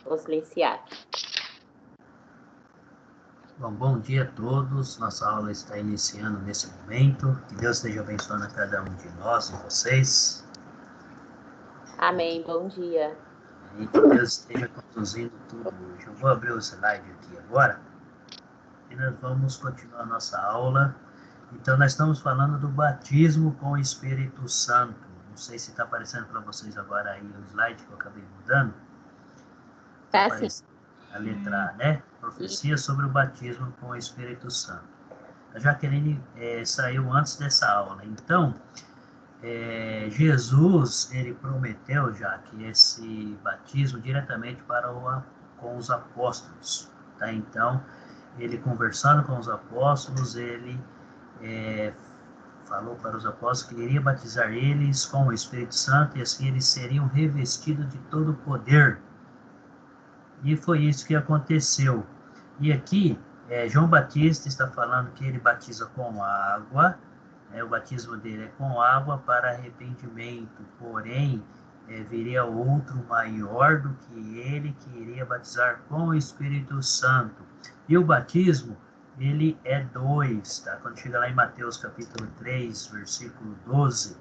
Vou silenciar. Bom dia a todos. Nossa aula está iniciando nesse momento. Que Deus esteja abençoando a cada um de nós e vocês. Amém. Bom dia. E que Deus esteja conduzindo tudo hoje. Eu vou abrir o slide aqui agora e nós vamos continuar a nossa aula. Então, nós estamos falando do batismo com o Espírito Santo. Não sei se está aparecendo para vocês agora aí o slide que eu acabei mudando. Tá sim. A letra A, né? Profecia sobre o batismo com o Espírito Santo. A Jaqueline saiu antes dessa aula. Então, Jesus, ele prometeu já que esse batismo diretamente com os apóstolos. Tá? Então, ele conversando com os apóstolos, ele falou para os apóstolos que iria batizar eles com o Espírito Santo e assim eles seriam revestidos de todo o poder. E foi isso que aconteceu. E aqui, João Batista está falando que ele batiza com água, o batismo dele é com água para arrependimento, porém, viria outro maior do que ele, que iria batizar com o Espírito Santo. E o batismo, ele é 2, tá? Quando chega lá em Mateus capítulo 3, versículo 12,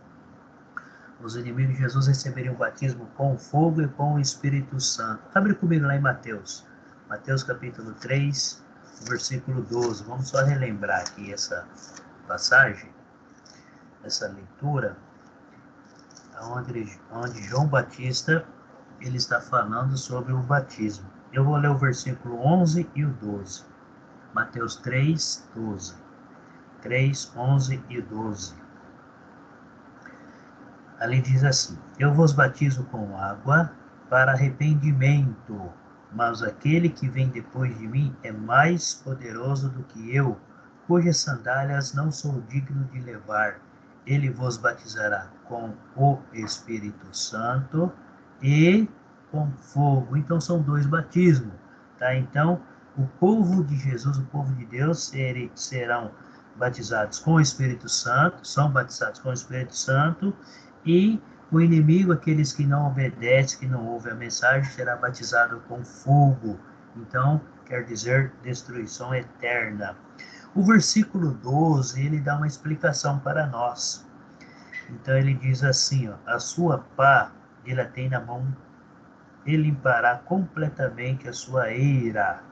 os inimigos de Jesus receberiam o batismo com fogo e com o Espírito Santo. Abre comigo lá em Mateus. Mateus capítulo 3, versículo 12. Vamos só relembrar aqui essa passagem, essa leitura, onde João Batista ele está falando sobre o batismo. Eu vou ler o versículo 11 e o 12. Mateus 3, 12. 3, 11 e 12. Ali diz assim: eu vos batizo com água para arrependimento, mas aquele que vem depois de mim é mais poderoso do que eu, cujas sandálias não sou digno de levar. Ele vos batizará com o Espírito Santo e com fogo. Então são 2 batismos, tá? Então o povo de Jesus, o povo de Deus, serão batizados com o Espírito Santo, são batizados com o Espírito Santo, e o inimigo, aqueles que não obedecem, que não ouvem a mensagem, será batizado com fogo. Então, quer dizer, destruição eterna. O versículo 12, ele dá uma explicação para nós. Então, ele diz assim, ó, a sua pá, ele a tem na mão, ele limpará completamente a sua eira,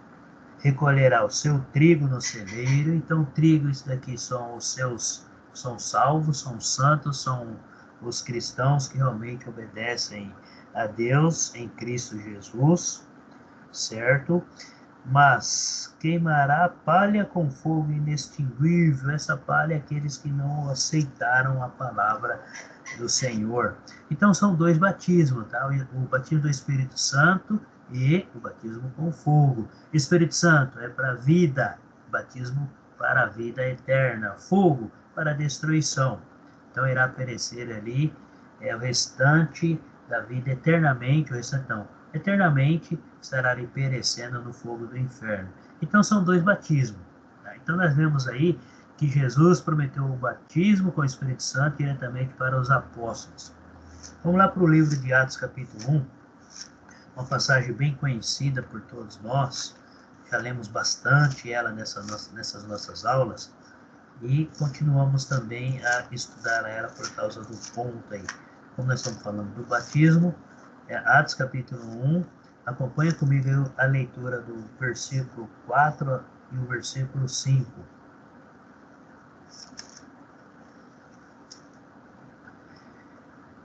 recolherá o seu trigo no celeiro. Então, trigo, isso daqui são os seus, são salvos, são santos, são os cristãos que realmente obedecem a Deus em Cristo Jesus, certo? Mas queimará a palha com fogo inextinguível. Essa palha é aqueles que não aceitaram a palavra do Senhor. Então são 2 batismos, tá? O batismo do Espírito Santo e o batismo com fogo. Espírito Santo é para a vida, batismo para a vida eterna. Fogo para a destruição. Então irá perecer ali o restante da vida eternamente, eternamente estará ali perecendo no fogo do inferno. Então são 2 batismos. Tá? Então nós vemos aí que Jesus prometeu o batismo com o Espírito Santo diretamente para os apóstolos. Vamos lá para o livro de Atos capítulo 1, uma passagem bem conhecida por todos nós, já lemos bastante ela nessas nossas aulas, e continuamos também a estudar ela por causa do ponto aí. Como nós estamos falando do batismo, Atos capítulo 1, acompanha comigo a leitura do versículo 4 e o versículo 5.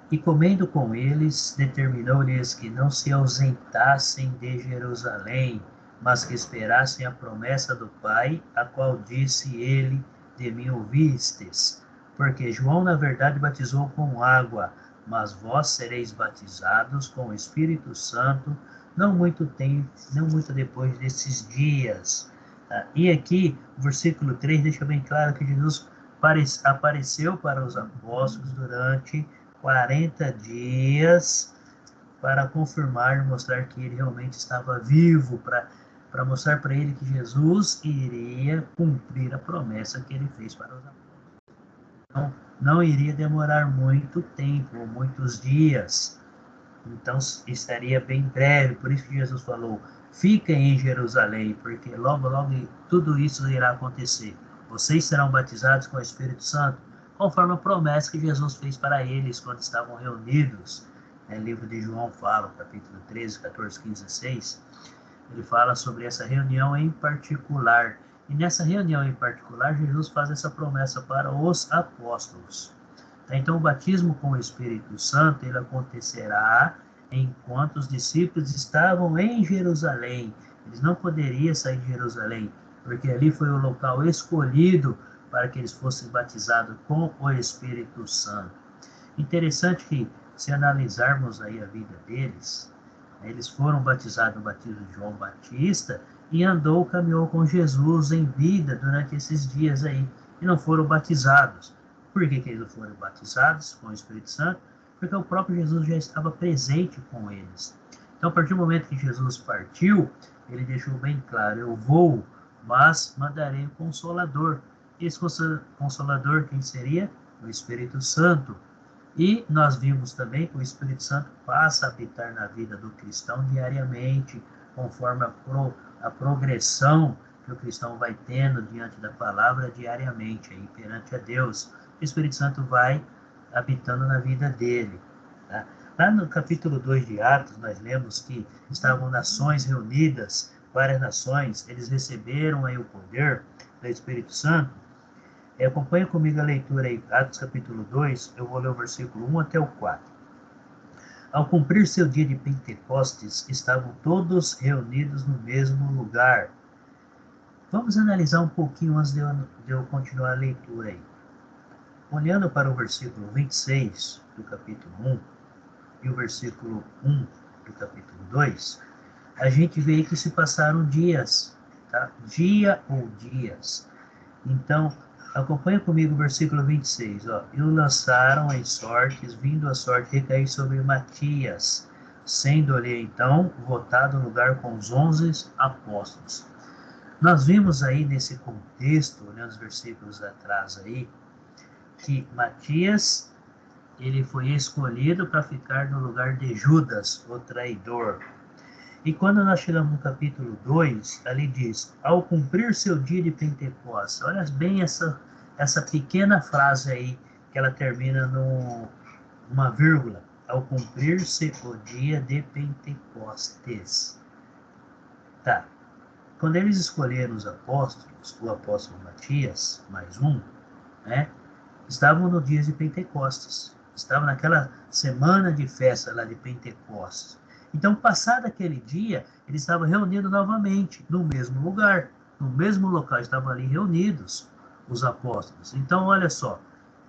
E comendo com eles, determinou-lhes que não se ausentassem de Jerusalém, mas que esperassem a promessa do Pai, a qual disse ele: de mim ouvistes, porque João na verdade batizou com água, mas vós sereis batizados com o Espírito Santo não muito depois desses dias. E aqui, o versículo 3 deixa bem claro que Jesus apareceu para os apóstolos durante 40 dias para confirmar e mostrar que ele realmente estava vivo, para mostrar para ele que Jesus iria cumprir a promessa que ele fez para os apóstolos. Então, não iria demorar muito tempo, muitos dias. Então estaria bem breve, por isso que Jesus falou, fiquem em Jerusalém, porque logo, logo tudo isso irá acontecer. Vocês serão batizados com o Espírito Santo, conforme a promessa que Jesus fez para eles quando estavam reunidos. No livro de João fala, capítulo 13, 14, 15, 16, ele fala sobre essa reunião em particular. E nessa reunião em particular, Jesus faz essa promessa para os apóstolos. Então, o batismo com o Espírito Santo, ele acontecerá enquanto os discípulos estavam em Jerusalém. Eles não poderiam sair de Jerusalém, porque ali foi o local escolhido para que eles fossem batizados com o Espírito Santo. Interessante que, se analisarmos aí a vida deles, eles foram batizados no batismo de João Batista e caminhou com Jesus em vida durante esses dias aí, e não foram batizados. Por que eles não foram batizados com o Espírito Santo? Porque o próprio Jesus já estava presente com eles. Então, a partir do momento que Jesus partiu, ele deixou bem claro, eu vou, mas mandarei o Consolador. Esse Consolador, quem seria? O Espírito Santo. E nós vimos também que o Espírito Santo passa a habitar na vida do cristão diariamente, conforme a progressão que o cristão vai tendo diante da palavra diariamente, aí, perante a Deus. O Espírito Santo vai habitando na vida dele. Tá? Lá no capítulo 2 de Atos, nós lemos que estavam nações reunidas, várias nações, eles receberam aí o poder do Espírito Santo. Acompanhe comigo a leitura aí, Atos capítulo 2, eu vou ler o versículo 1 até o 4. Ao cumprir seu dia de Pentecostes, estavam todos reunidos no mesmo lugar. Vamos analisar um pouquinho antes de eu continuar a leitura aí. Olhando para o versículo 26 do capítulo 1 e o versículo 1 do capítulo 2, a gente vê que se passaram dias, tá? Dia ou dias. Então, acompanha comigo o versículo 26. Ó. E o lançaram em sortes, vindo a sorte recair sobre Matias, sendo-lhe então votado o lugar com os 11 apóstolos. Nós vimos aí nesse contexto, olhando os versículos atrás aí, que Matias, ele foi escolhido para ficar no lugar de Judas, o traidor. E quando nós chegamos no capítulo 2, ali diz, ao cumprir seu dia de Pentecostes, olha bem essa pequena frase aí, que ela termina numa vírgula, ao cumprir-se o dia de Pentecostes. Tá, quando eles escolheram os apóstolos, o apóstolo Matias, mais um, né, estavam no dia de Pentecostes, estavam naquela semana de festa lá de Pentecostes. Então, passado aquele dia, eles estavam reunidos novamente, no mesmo lugar, no mesmo local, estavam ali reunidos os apóstolos. Então, olha só,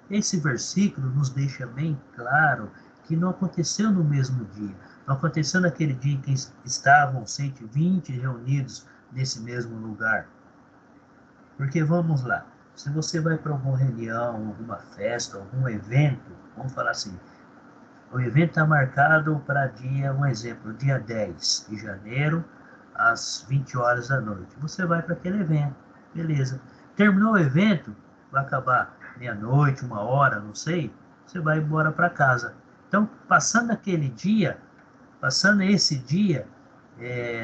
esse versículo nos deixa bem claro que não aconteceu no mesmo dia, não aconteceu naquele dia em que estavam 120 reunidos nesse mesmo lugar. Porque, vamos lá, se você vai para alguma reunião, alguma festa, algum evento, vamos falar assim, o evento está marcado para dia, um exemplo, dia 10 de janeiro, às 20 horas da noite. Você vai para aquele evento, beleza. Terminou o evento, vai acabar meia-noite, 1 hora, não sei, você vai embora para casa. Então, passando aquele dia, passando esse dia,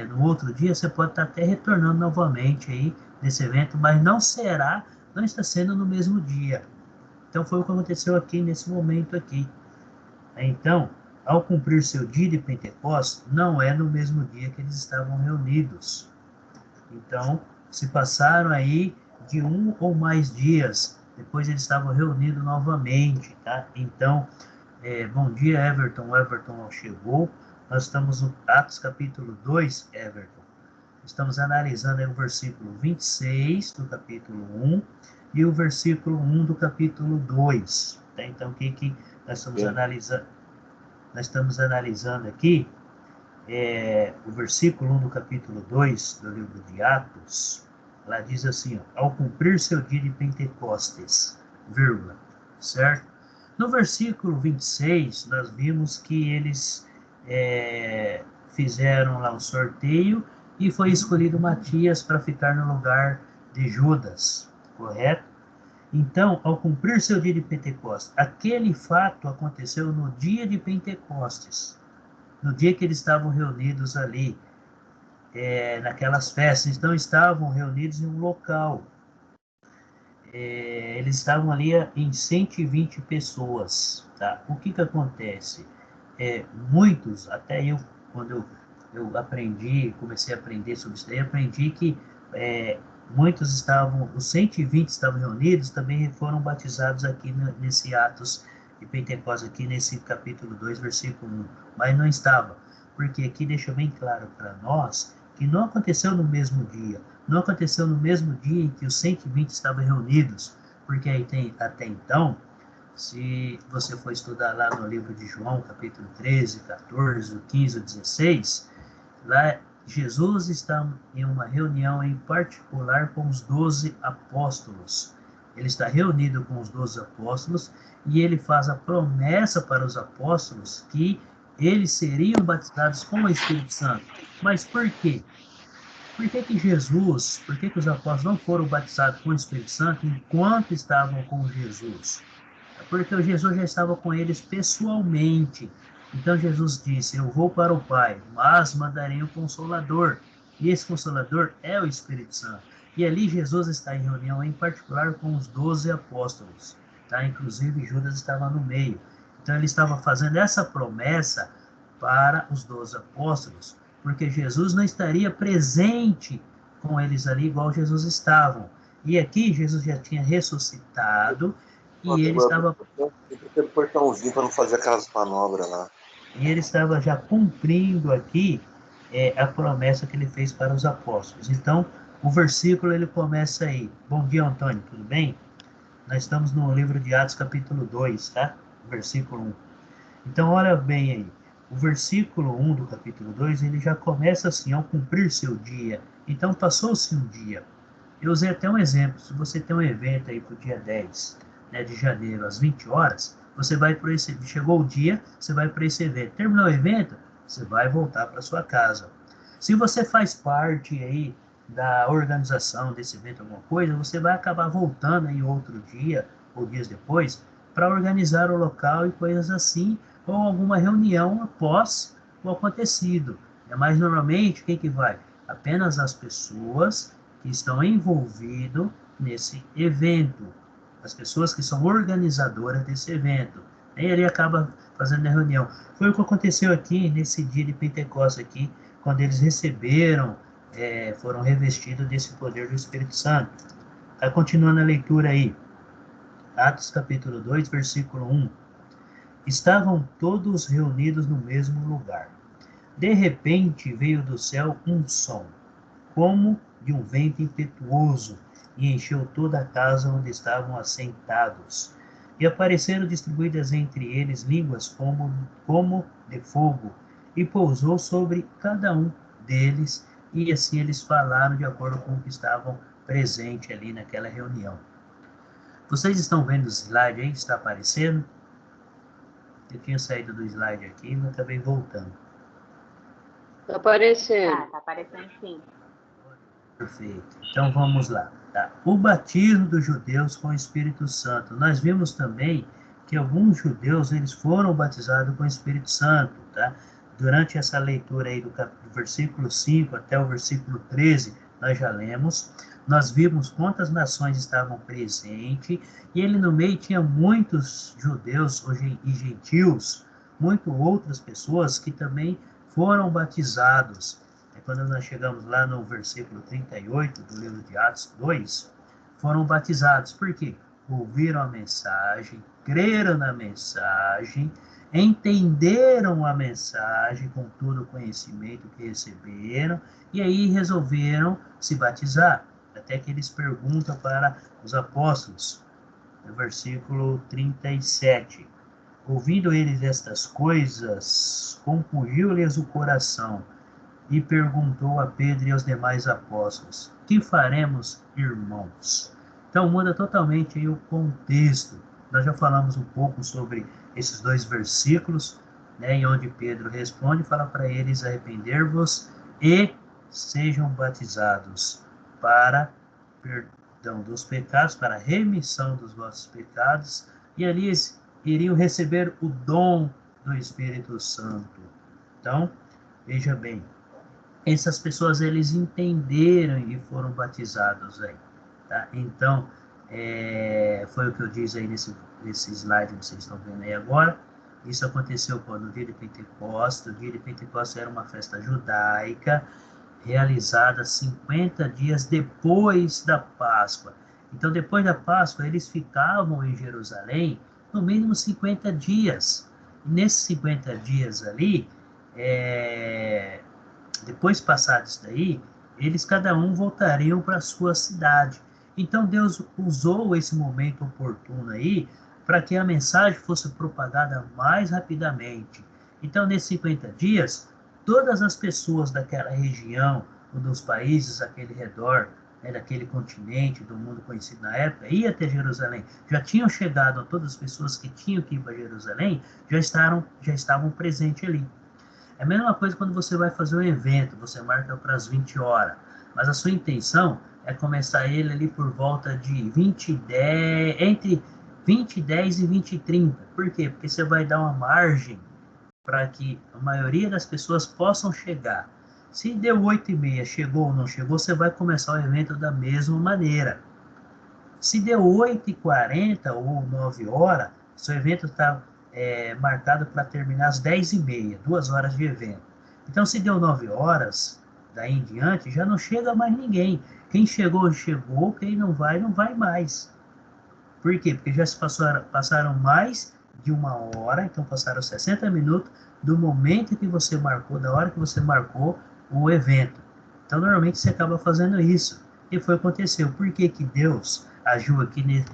no outro dia, você pode estar até retornando novamente aí nesse evento, mas não está sendo no mesmo dia. Então, foi o que aconteceu aqui nesse momento aqui. Então, ao cumprir seu dia de Pentecostes, não é no mesmo dia que eles estavam reunidos. Então, se passaram aí de 1 ou mais dias, depois eles estavam reunidos novamente, tá? Então, bom dia, Everton. O Everton chegou. Nós estamos no Atos capítulo 2, Everton. Estamos analisando aí o versículo 26 do capítulo 1 e o versículo 1 do capítulo 2. Tá? Então, o que nós estamos analisando? Nós estamos analisando aqui o versículo 1 do capítulo 2 do livro de Atos. Lá diz assim, ó, ao cumprir seu dia de Pentecostes, vírgula, certo? No versículo 26, nós vimos que eles fizeram lá o sorteio e foi escolhido Matias para ficar no lugar de Judas, correto? Então, ao cumprir seu dia de Pentecostes, aquele fato aconteceu no dia de Pentecostes. no dia que eles estavam reunidos ali, naquelas festas, então estavam reunidos em um local. Eles estavam ali em 120 pessoas, tá? O que acontece? Muitos, até eu, quando eu aprendi, comecei a aprender sobre isso daí, aprendi que muitos estavam, os 120 estavam reunidos, também foram batizados aqui nesse Atos de Pentecostes, aqui nesse capítulo 2, versículo 1, mas não estava, porque aqui deixa bem claro para nós que não aconteceu no mesmo dia, não aconteceu no mesmo dia em que os 120 estavam reunidos, porque aí até então, se você for estudar lá no livro de João, capítulo 13, 14, 15, 16, lá Jesus está em uma reunião em particular com os 12 apóstolos. Ele está reunido com os 12 apóstolos e ele faz a promessa para os apóstolos que eles seriam batizados com o Espírito Santo. Mas por quê? Por que os apóstolos não foram batizados com o Espírito Santo enquanto estavam com Jesus? Porque o Jesus já estava com eles pessoalmente. Então Jesus disse: eu vou para o Pai, mas mandarei o Consolador. E esse Consolador é o Espírito Santo. E ali Jesus está em reunião, em particular com os 12 apóstolos. Tá? Inclusive Judas estava no meio. Então ele estava fazendo essa promessa para os 12 apóstolos, porque Jesus não estaria presente com eles ali igual Jesus estava. E aqui Jesus já tinha ressuscitado e ele estava aquele portãozinho para não fazer aquelas manobras lá. E ele estava já cumprindo aqui a promessa que ele fez para os apóstolos. Então, o versículo ele começa aí. Bom dia, Antônio, tudo bem? Nós estamos no livro de Atos, capítulo 2, tá? Versículo 1. Então, olha bem aí. O versículo 1 do capítulo 2, ele já começa assim, ao cumprir seu dia. Então, passou-se um dia. Eu usei até um exemplo. Se você tem um evento aí para o dia 10, né, de janeiro, às 20 horas, você vai para esse... Chegou o dia, você vai para esse evento. Terminou o evento, você vai voltar para sua casa. Se você faz parte aí da organização desse evento, alguma coisa, você vai acabar voltando em outro dia, ou dias depois, para organizar o local e coisas assim, ou alguma reunião após o acontecido. Mas normalmente, quem que vai? Apenas as pessoas que estão envolvidos nesse evento, as pessoas que são organizadoras desse evento. Aí ele acaba fazendo a reunião. Foi o que aconteceu aqui nesse dia de Pentecostes aqui, quando eles receberam, foram revestidos desse poder do Espírito Santo. Tá continuando a leitura aí. Atos capítulo 2, versículo 1. Estavam todos reunidos no mesmo lugar. De repente veio do céu um som, como de um vento impetuoso, e encheu toda a casa onde estavam assentados. E apareceram distribuídas entre eles línguas como de fogo, e pousou sobre cada um deles, e assim eles falaram de acordo com o que estavam presentes ali naquela reunião. Vocês estão vendo o slide aí? Está aparecendo? Eu tinha saído do slide aqui e acabei voltando. Está aparecendo. Está aparecendo sim. Perfeito. Então vamos lá. Tá? O batismo dos judeus com o Espírito Santo. Nós vimos também que alguns judeus eles foram batizados com o Espírito Santo. Tá? Durante essa leitura aí do versículo 5 até o versículo 13, nós já lemos. Nós vimos quantas nações estavam presentes. E ele no meio tinha muitos judeus e gentios, muitas outras pessoas que também foram batizados. Quando nós chegamos lá no versículo 38 do livro de Atos 2, foram batizados. Por quê? Ouviram a mensagem, creram na mensagem, entenderam a mensagem com todo o conhecimento que receberam, e aí resolveram se batizar. Até que eles perguntam para os apóstolos, no versículo 37. Ouvindo eles estas coisas, compungiu-lhes o coração, e perguntou a Pedro e aos demais apóstolos: que faremos, irmãos? Então muda totalmente aí o contexto. Nós já falamos um pouco sobre esses dois versículos, né, em onde Pedro responde e fala para eles: arrepender-vos e sejam batizados para perdão dos pecados, para remissão dos vossos pecados, e ali eles iriam receber o dom do Espírito Santo. Então, veja bem, essas pessoas, eles entenderam e foram batizados aí, tá? Então, foi o que eu disse aí nesse slide que vocês estão vendo aí agora. Isso aconteceu quando? No dia de Pentecostes. O dia de Pentecostes era uma festa judaica, realizada 50 dias depois da Páscoa. Então, depois da Páscoa, eles ficavam em Jerusalém no mínimo 50 dias. E nesses 50 dias ali, depois passado isso daí, eles cada um voltariam para a sua cidade. Então Deus usou esse momento oportuno aí para que a mensagem fosse propagada mais rapidamente. Então, nesses 50 dias, todas as pessoas daquela região, ou dos países àquele redor, daquele continente, do mundo conhecido na época, ia até Jerusalém. Já tinham chegado, todas as pessoas que tinham que ir para Jerusalém, já estavam presentes ali. É a mesma coisa quando você vai fazer um evento, você marca para as 20 horas, mas a sua intenção é começar ele ali por volta de 20:10, entre 20:10 e 20:30. Por quê? Porque você vai dar uma margem para que a maioria das pessoas possam chegar. Se deu 8:30, chegou ou não chegou, você vai começar o evento da mesma maneira. Se deu 8:40 ou 9 horas, seu evento está marcado para terminar às 10:30, 2 horas de evento. Então, se deu 9 horas, daí em diante, já não chega mais ninguém. Quem chegou, chegou. Quem não vai, não vai mais. Por quê? Porque já se passaram mais de 1 hora, então passaram 60 minutos do momento que você marcou, da hora que você marcou o evento. Então, normalmente, você acaba fazendo isso. E foi o que aconteceu. Por que que Deus agiu aqui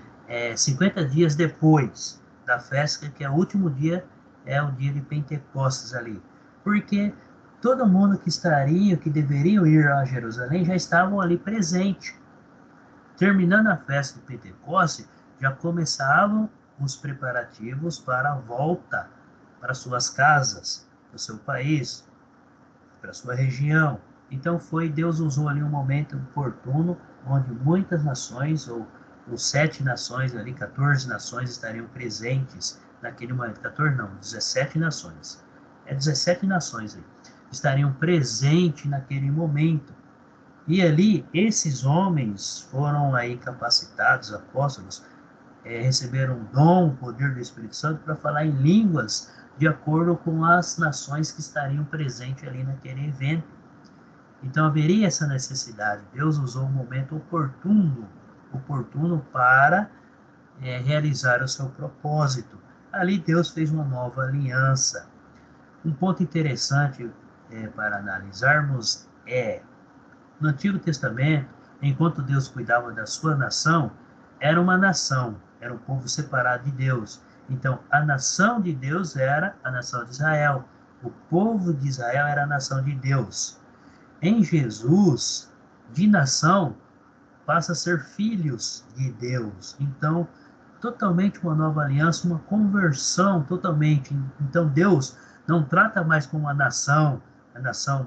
50 dias depois da festa, que é o último dia, é o dia de Pentecostes ali? Porque todo mundo que deveriam ir a Jerusalém, já estavam ali presentes. Terminando a festa de Pentecostes, já começavam os preparativos para a volta para suas casas, para o seu país, para a sua região. Então Deus usou ali um momento oportuno, onde muitas nações, ou 7 nações ali, 14 nações estariam presentes naquele momento. 14 não, 17 nações. 17 nações aí, estariam presentes naquele momento. E ali, esses homens foram aí capacitados, apóstolos, receberam o dom, o poder do Espírito Santo para falar em línguas de acordo com as nações que estariam presentes ali naquele evento. Então haveria essa necessidade. Deus usou um momento oportuno para realizar o seu propósito. Ali Deus fez uma nova aliança. Um ponto interessante para analisarmos no Antigo Testamento, enquanto Deus cuidava da sua nação, era uma nação, era um povo separado de Deus. Então, a nação de Deus era a nação de Israel. O povo de Israel era a nação de Deus. Em Jesus, de nação, passa a ser filhos de Deus. Então, totalmente uma nova aliança, uma conversão totalmente. Então, Deus não trata mais como a nação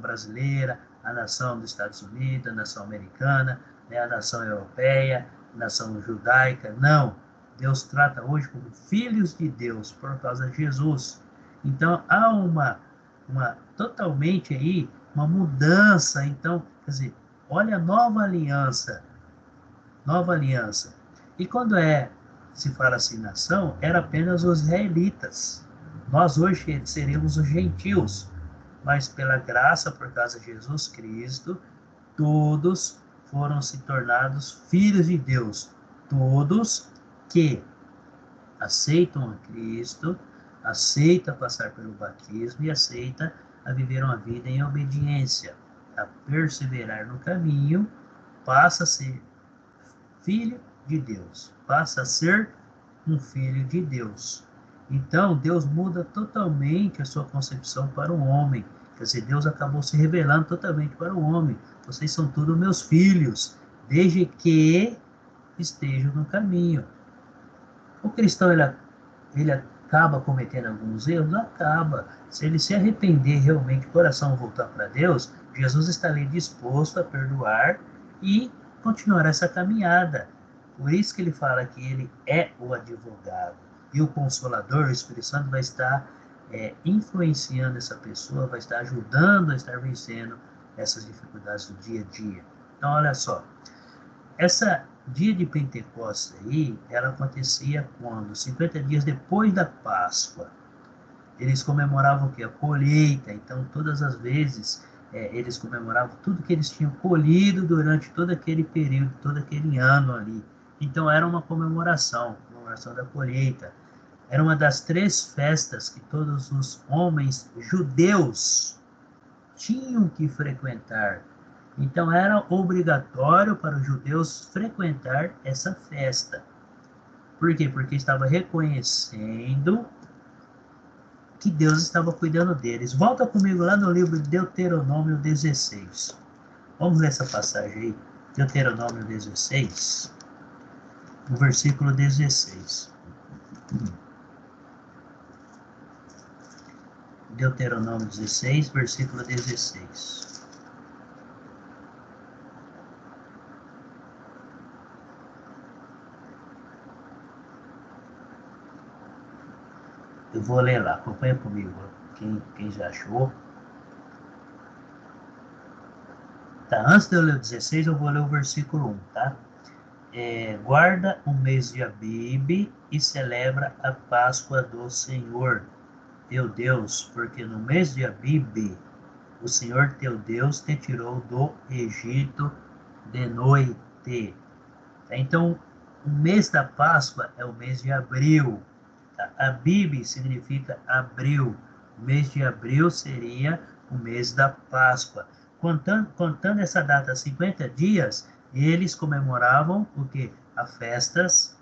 brasileira, a nação dos Estados Unidos, a nação americana, a nação europeia, a nação judaica. Não. Deus trata hoje como filhos de Deus por causa de Jesus. Então, há uma totalmente aí, uma mudança. Então, quer dizer, olha a nova aliança. Nova aliança. E quando se fala assim, nação, era apenas os israelitas. Nós hoje seremos os gentios. Mas pela graça, por causa de Jesus Cristo, todos foram se tornados filhos de Deus. Todos que aceitam a Cristo, aceitam passar pelo batismo e aceitam a viver uma vida em obediência, a perseverar no caminho, passa a ser filho de Deus, passa a ser um filho de Deus. Então, Deus muda totalmente a sua concepção para o homem. Quer dizer, Deus acabou se revelando totalmente para o homem. Vocês são todos meus filhos, desde que estejam no caminho. O cristão, ele acaba cometendo alguns erros? Acaba. Se ele se arrepender realmente, o coração voltar para Deus, Jesus está ali disposto a perdoar e continuar essa caminhada. Por isso que ele fala que ele é o advogado. E o Consolador, o Espírito Santo, vai estar influenciando essa pessoa, vai estar ajudando a estar vencendo essas dificuldades do dia a dia. Então, olha só, essa dia de Pentecostes aí, ela acontecia quando? 50 dias depois da Páscoa. Eles comemoravam o quê? A colheita. Então, todas as vezes, eles comemoravam tudo que eles tinham colhido durante todo aquele período, todo aquele ano ali. Então, era uma comemoração da colheita. Era uma das 3 festas que todos os homens judeus tinham que frequentar. Então, era obrigatório para os judeus frequentar essa festa. Por quê? Porque estava reconhecendo que Deus estava cuidando deles. Volta comigo lá no livro de Deuteronômio 16. Vamos ler essa passagem aí. Deuteronômio 16, no versículo 16. Deuteronômio 16, versículo 16. Eu vou ler lá, acompanha comigo. Quem já achou? Tá, antes de eu ler o 16, eu vou ler o versículo 1, tá? Guarda o mês de Abibe e celebra a Páscoa do Senhor, teu Deus, porque no mês de Abibe, o Senhor teu Deus te tirou do Egito de noite. Então, o mês da Páscoa é o mês de abril. Abibe significa abril. O mês de abril seria o mês da Páscoa. Contando essa data 50 dias, eles comemoravam o quê? As festas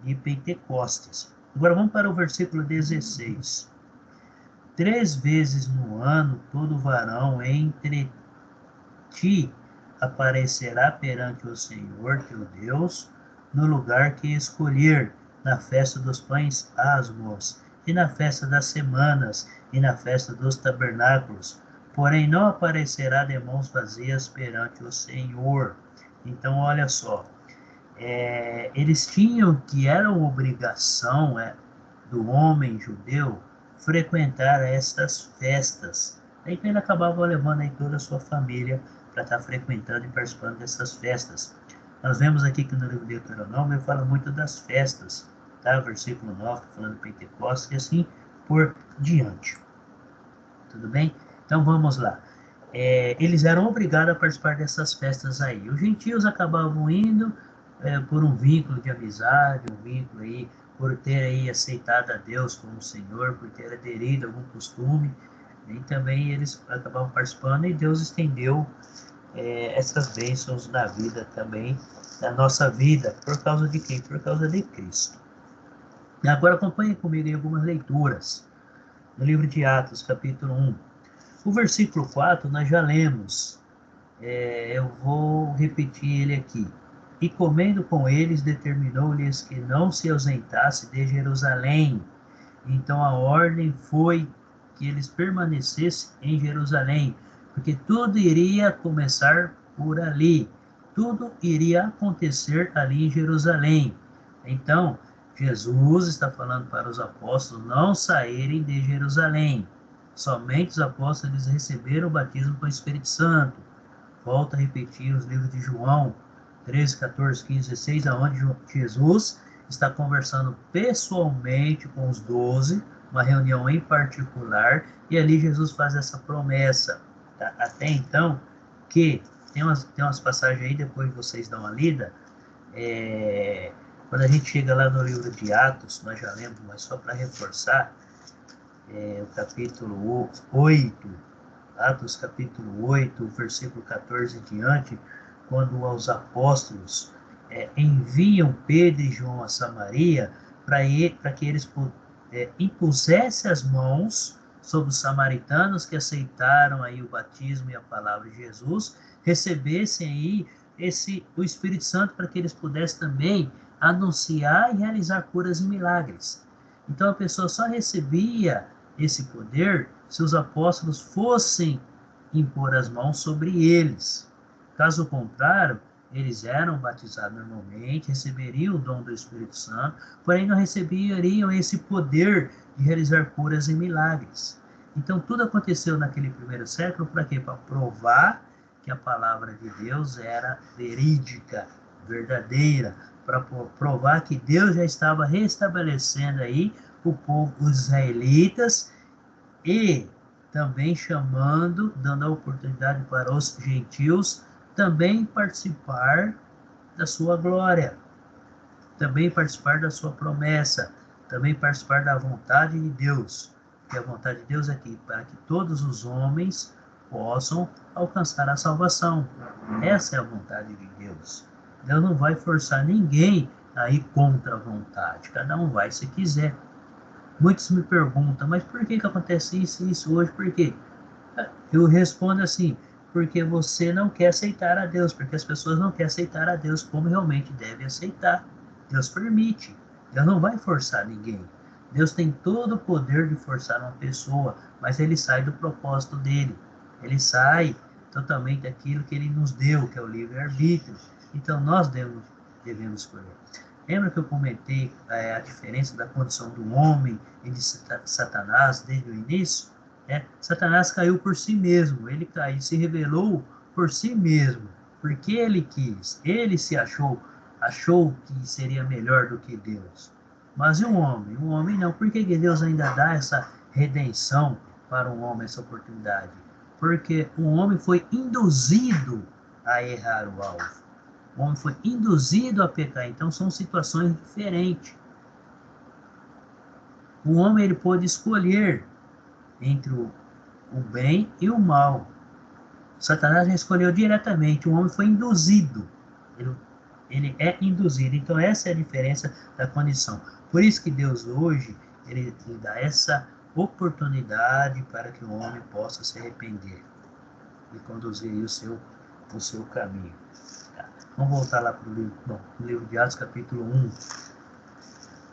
de Pentecostes. Agora vamos para o versículo 16. 3 vezes no ano todo varão entre ti aparecerá perante o Senhor teu Deus no lugar que escolher, na festa dos pães asmos, e na festa das semanas, e na festa dos tabernáculos. Porém, não aparecerá de mãos vazias perante o Senhor. Então, olha só, eles tinham que era obrigação do homem judeu frequentar estas festas. Então, ele acabava levando aí toda a sua família para estar frequentando e participando dessas festas. Nós vemos aqui que no livro de Deuteronômio fala muito das festas, tá? Versículo 9, falando de Pentecostes e assim por diante. Tudo bem? Então vamos lá. Eles eram obrigados a participar dessas festas aí. Os gentios acabavam indo por um vínculo de amizade, um vínculo aí, por ter aí aceitado a Deus como Senhor, por ter aderido a algum costume, e também eles acabavam participando e Deus estendeu essas bênçãos na vida também, na nossa vida, por causa de quem? Por causa de Cristo. E agora acompanhe comigo em algumas leituras. No livro de Atos, capítulo 1. O versículo 4 nós já lemos. Eu vou repetir ele aqui. E comendo com eles, determinou-lhes que não se ausentasse de Jerusalém. Então a ordem foi que eles permanecessem em Jerusalém, porque tudo iria começar por ali. Tudo iria acontecer ali em Jerusalém. Então, Jesus está falando para os apóstolos não saírem de Jerusalém. Somente os apóstolos receberam o batismo com o Espírito Santo. Volto a repetir os livros de João 13, 14, 15, 16, onde Jesus está conversando pessoalmente com os 12, uma reunião em particular, e ali Jesus faz essa promessa. Tá? Até então, que tem umas passagens aí, depois vocês dão uma lida, quando a gente chega lá no livro de Atos, nós já lemos, mas só para reforçar, o capítulo 8, Atos capítulo 8, versículo 14 em diante, quando os apóstolos enviam Pedro e João a Samaria para que eles impusessem as mãos sobre os samaritanos que aceitaram aí o batismo e a palavra de Jesus, recebessem aí o Espírito Santo para que eles pudessem também anunciar e realizar curas e milagres. Então a pessoa só recebia esse poder se os apóstolos fossem impor as mãos sobre eles. Caso contrário, Eles eram batizados normalmente, receberiam o dom do Espírito Santo, porém não receberiam esse poder de realizar curas e milagres. Então, tudo aconteceu naquele primeiro século para quê? Para provar que a palavra de Deus era verídica, verdadeira, para provar que Deus já estava restabelecendo aí o povo, os israelitas, e também chamando, dando a oportunidade para os gentios também participar da sua glória, também participar da sua promessa, também participar da vontade de Deus. Que a vontade de Deus é aqui para que todos os homens possam alcançar a salvação. Essa é a vontade de Deus. Deus não vai forçar ninguém a ir contra a vontade. Cada um vai se quiser. Muitos me perguntam, mas por que acontece isso e isso hoje? Por quê? Eu respondo assim, porque você não quer aceitar a Deus, porque as pessoas não querem aceitar a Deus como realmente devem aceitar. Deus permite, Deus não vai forçar ninguém. Deus tem todo o poder de forçar uma pessoa, mas ele sai do propósito dele. Ele sai totalmente daquilo que ele nos deu, que é o livre-arbítrio. Então nós devemos escolher. Lembra que eu comentei a diferença da condição do homem e de Satanás desde o início? Satanás caiu por si mesmo, ele caiu, se revelou por si mesmo, porque ele quis, ele se achou que seria melhor do que Deus. Mas e o homem não. Por que Deus ainda dá essa redenção para o homem, essa oportunidade? Porque o homem foi induzido a errar o alvo. O homem foi induzido a pecar, então são situações diferentes. O homem ele pôde escolher entre o bem e o mal. Satanás já escolheu diretamente, o homem foi induzido. Ele é induzido. Então essa é a diferença da condição. Por isso que Deus hoje, ele dá essa oportunidade para que o homem possa se arrepender e conduzir o seu caminho. Tá. Vamos voltar lá para o livro de Atos, capítulo 1.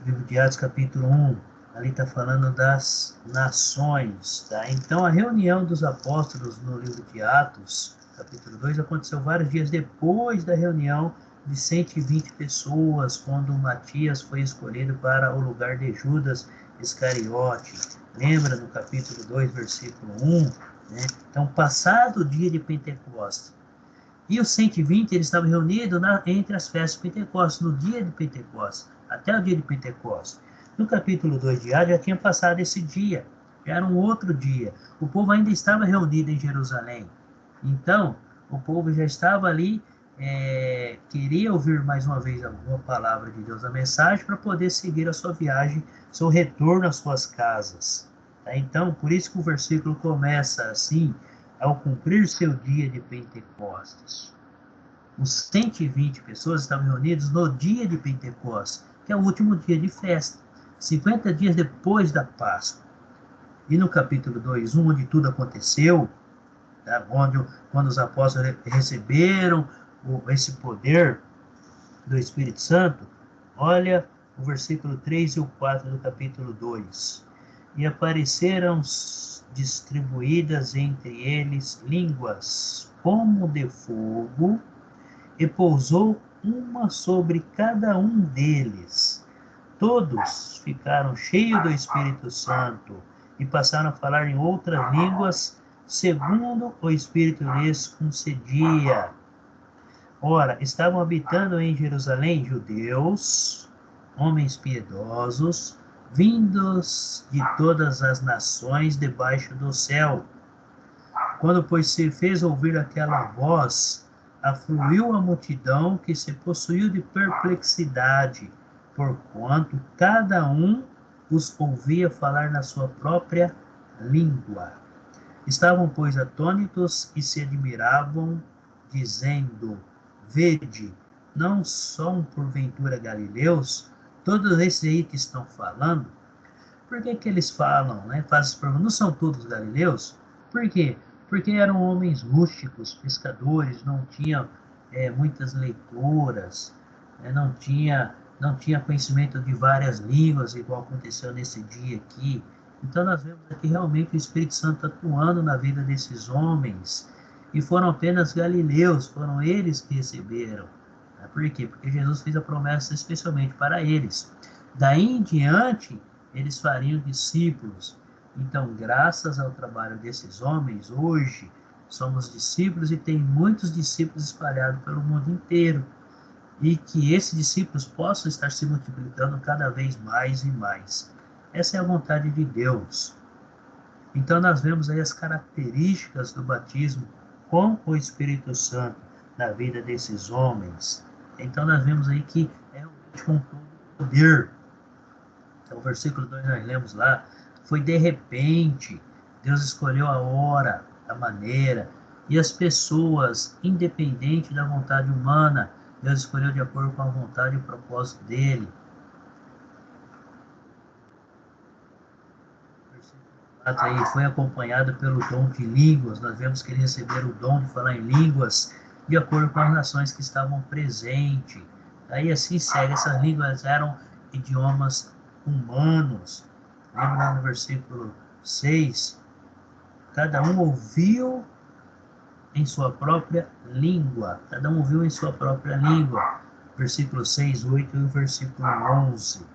Livro de Atos, capítulo 1. Ali está falando das nações. Tá? Então, a reunião dos apóstolos no livro de Atos, capítulo 2, aconteceu vários dias depois da reunião de 120 pessoas, quando Matias foi escolhido para o lugar de Judas Iscariote. Lembra no capítulo 2, versículo 1? Né? Então, passado o dia de Pentecostes, e os 120 eles estavam reunidos entre as festas de Pentecostes, no dia de Pentecostes, até o dia de Pentecostes. No capítulo 2 de Atos já tinha passado esse dia, já era um outro dia. O povo ainda estava reunido em Jerusalém. Então, o povo já estava ali, queria ouvir mais uma vez a palavra de Deus, a mensagem, para poder seguir a sua viagem, seu retorno às suas casas. Tá? Então, por isso que o versículo começa assim, ao cumprir seu dia de Pentecostes. Os 120 pessoas estavam reunidas no dia de Pentecostes, que é o último dia de festa. 50 dias depois da Páscoa. E no capítulo 2, onde tudo aconteceu, tá? Quando os apóstolos receberam esse poder do Espírito Santo, olha o versículo 3 e o 4 do capítulo 2. E apareceram distribuídas entre eles línguas como de fogo, e pousou uma sobre cada um deles. Todos ficaram cheios do Espírito Santo e passaram a falar em outras línguas, segundo o Espírito lhes concedia. Ora, estavam habitando em Jerusalém judeus, homens piedosos, vindos de todas as nações debaixo do céu. Quando, pois, se fez ouvir aquela voz, afluiu a multidão que se possuiu de perplexidade, porquanto cada um os ouvia falar na sua própria língua. Estavam, pois, atônitos e se admiravam, dizendo: Vede, não são porventura galileus todos esses aí que estão falando? Por que eles falam, né? Fazem perguntas, não são todos galileus? Por quê? Porque eram homens rústicos, pescadores, não tinham muitas leituras, não tinha conhecimento de várias línguas, igual aconteceu nesse dia aqui. Então nós vemos aqui realmente o Espírito Santo atuando na vida desses homens, e foram apenas galileus, foram eles que receberam. Por quê? Porque Jesus fez a promessa especialmente para eles. Daí em diante, eles fariam discípulos. Então, graças ao trabalho desses homens, hoje somos discípulos e tem muitos discípulos espalhados pelo mundo inteiro. E que esses discípulos possam estar se multiplicando cada vez mais e mais. Essa é a vontade de Deus. Então, nós vemos aí as características do batismo com o Espírito Santo na vida desses homens. Então, nós vemos aí que é com todo o poder. Então, o versículo 2 nós lemos lá, foi de repente, Deus escolheu a hora, a maneira, e as pessoas, independente da vontade humana, Deus escolheu de acordo com a vontade e o propósito dele. Aí foi acompanhado pelo dom de línguas. Nós vemos que eles receberam o dom de falar em línguas de acordo com as nações que estavam presentes. Aí assim segue, essas línguas eram idiomas humanos. Lembra lá no versículo 6? Cada um ouviu em sua própria língua. Cada um ouviu em sua própria língua. Versículo 6, 8 e o versículo 11.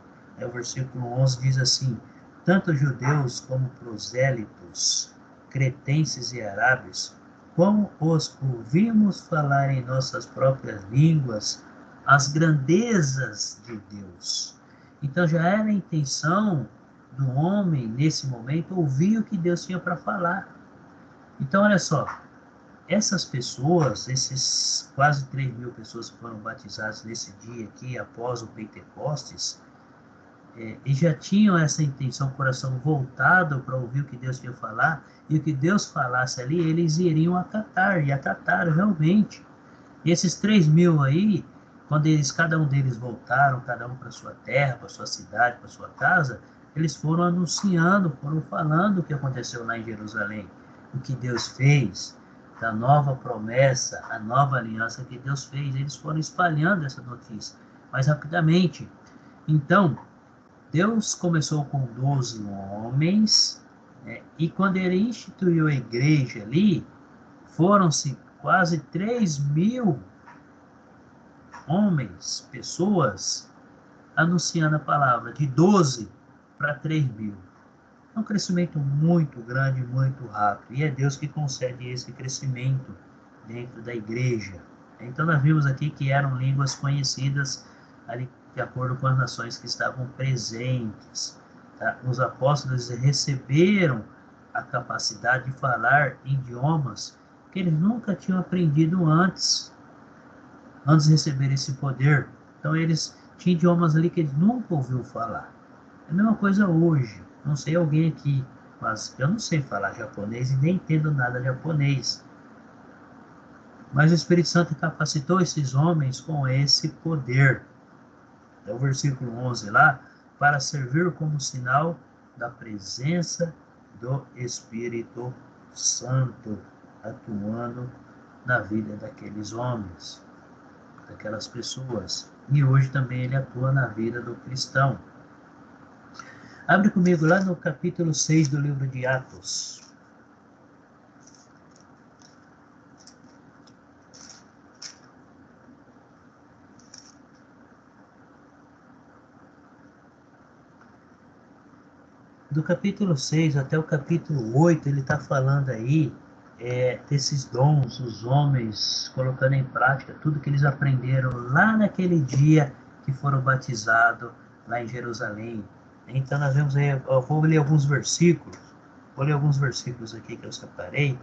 O versículo 11 diz assim: tanto judeus como prosélitos, cretenses e árabes, como os ouvimos falar em nossas próprias línguas as grandezas de Deus. Então já era a intenção do homem, nesse momento, ouvir o que Deus tinha para falar. Então, olha só, essas pessoas, esses quase 3.000 pessoas que foram batizadas nesse dia aqui, após o Pentecostes, e já tinham essa intenção, o coração voltado para ouvir o que Deus tinha falar, e o que Deus falasse ali, eles iriam acatar, e acataram realmente. E esses 3.000 aí, quando cada um deles voltaram, cada um para sua terra, para sua cidade, para sua casa, eles foram anunciando, foram falando o que aconteceu lá em Jerusalém, o que Deus fez, da nova promessa, a nova aliança que Deus fez. Eles foram espalhando essa notícia mais rapidamente. Então, Deus começou com 12 homens, né? E quando ele instituiu a igreja ali, foram-se quase 3.000 homens, pessoas, anunciando a palavra, de 12 para 3.000. É um crescimento muito grande, muito rápido, e é Deus que concede esse crescimento dentro da igreja. Então nós vimos aqui que eram línguas conhecidas ali de acordo com as nações que estavam presentes. Tá? Os apóstolos receberam a capacidade de falar idiomas que eles nunca tinham aprendido antes de receber esse poder. Então eles tinham idiomas ali que eles nunca ouviram falar. É a mesma coisa hoje. Não sei alguém aqui, mas eu não sei falar japonês e nem entendo nada japonês. Mas o Espírito Santo capacitou esses homens com esse poder. É o versículo 11 lá, para servir como sinal da presença do Espírito Santo atuando na vida daqueles homens, daquelas pessoas. E hoje também ele atua na vida do cristão. Abre comigo lá no capítulo 6 do livro de Atos. Do capítulo 6 até o capítulo 8, ele está falando aí desses dons, os homens colocando em prática tudo que eles aprenderam lá naquele dia que foram batizados lá em Jerusalém. Então nós vemos aí, eu vou ler alguns versículos aqui que eu separei.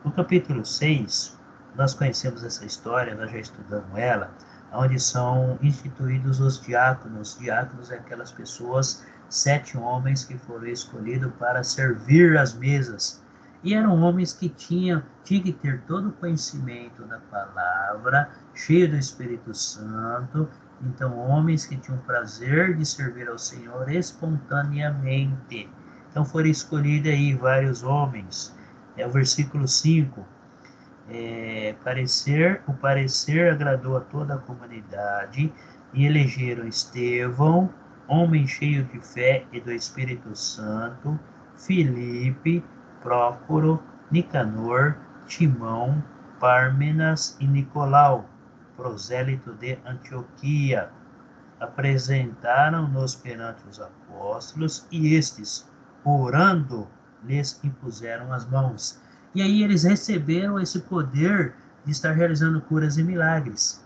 No capítulo 6, nós conhecemos essa história, nós já estudamos ela, onde são instituídos os diáconos. Diáconos é aquelas pessoas, 7 homens que foram escolhidos para servir as mesas. E eram homens que tinham que ter todo o conhecimento da palavra, cheio do Espírito Santo. Então, homens que tinham prazer de servir ao Senhor espontaneamente. Então, foram escolhidos aí vários homens. O versículo 5. O parecer agradou a toda a comunidade e elegeram Estevão, homem cheio de fé e do Espírito Santo, Filipe, Prócoro, Nicanor, Timão, Pármenas e Nicolau, prosélito de Antioquia. Apresentaram-nos perante os apóstolos e estes, orando, lhes impuseram as mãos. E aí eles receberam esse poder de estar realizando curas e milagres.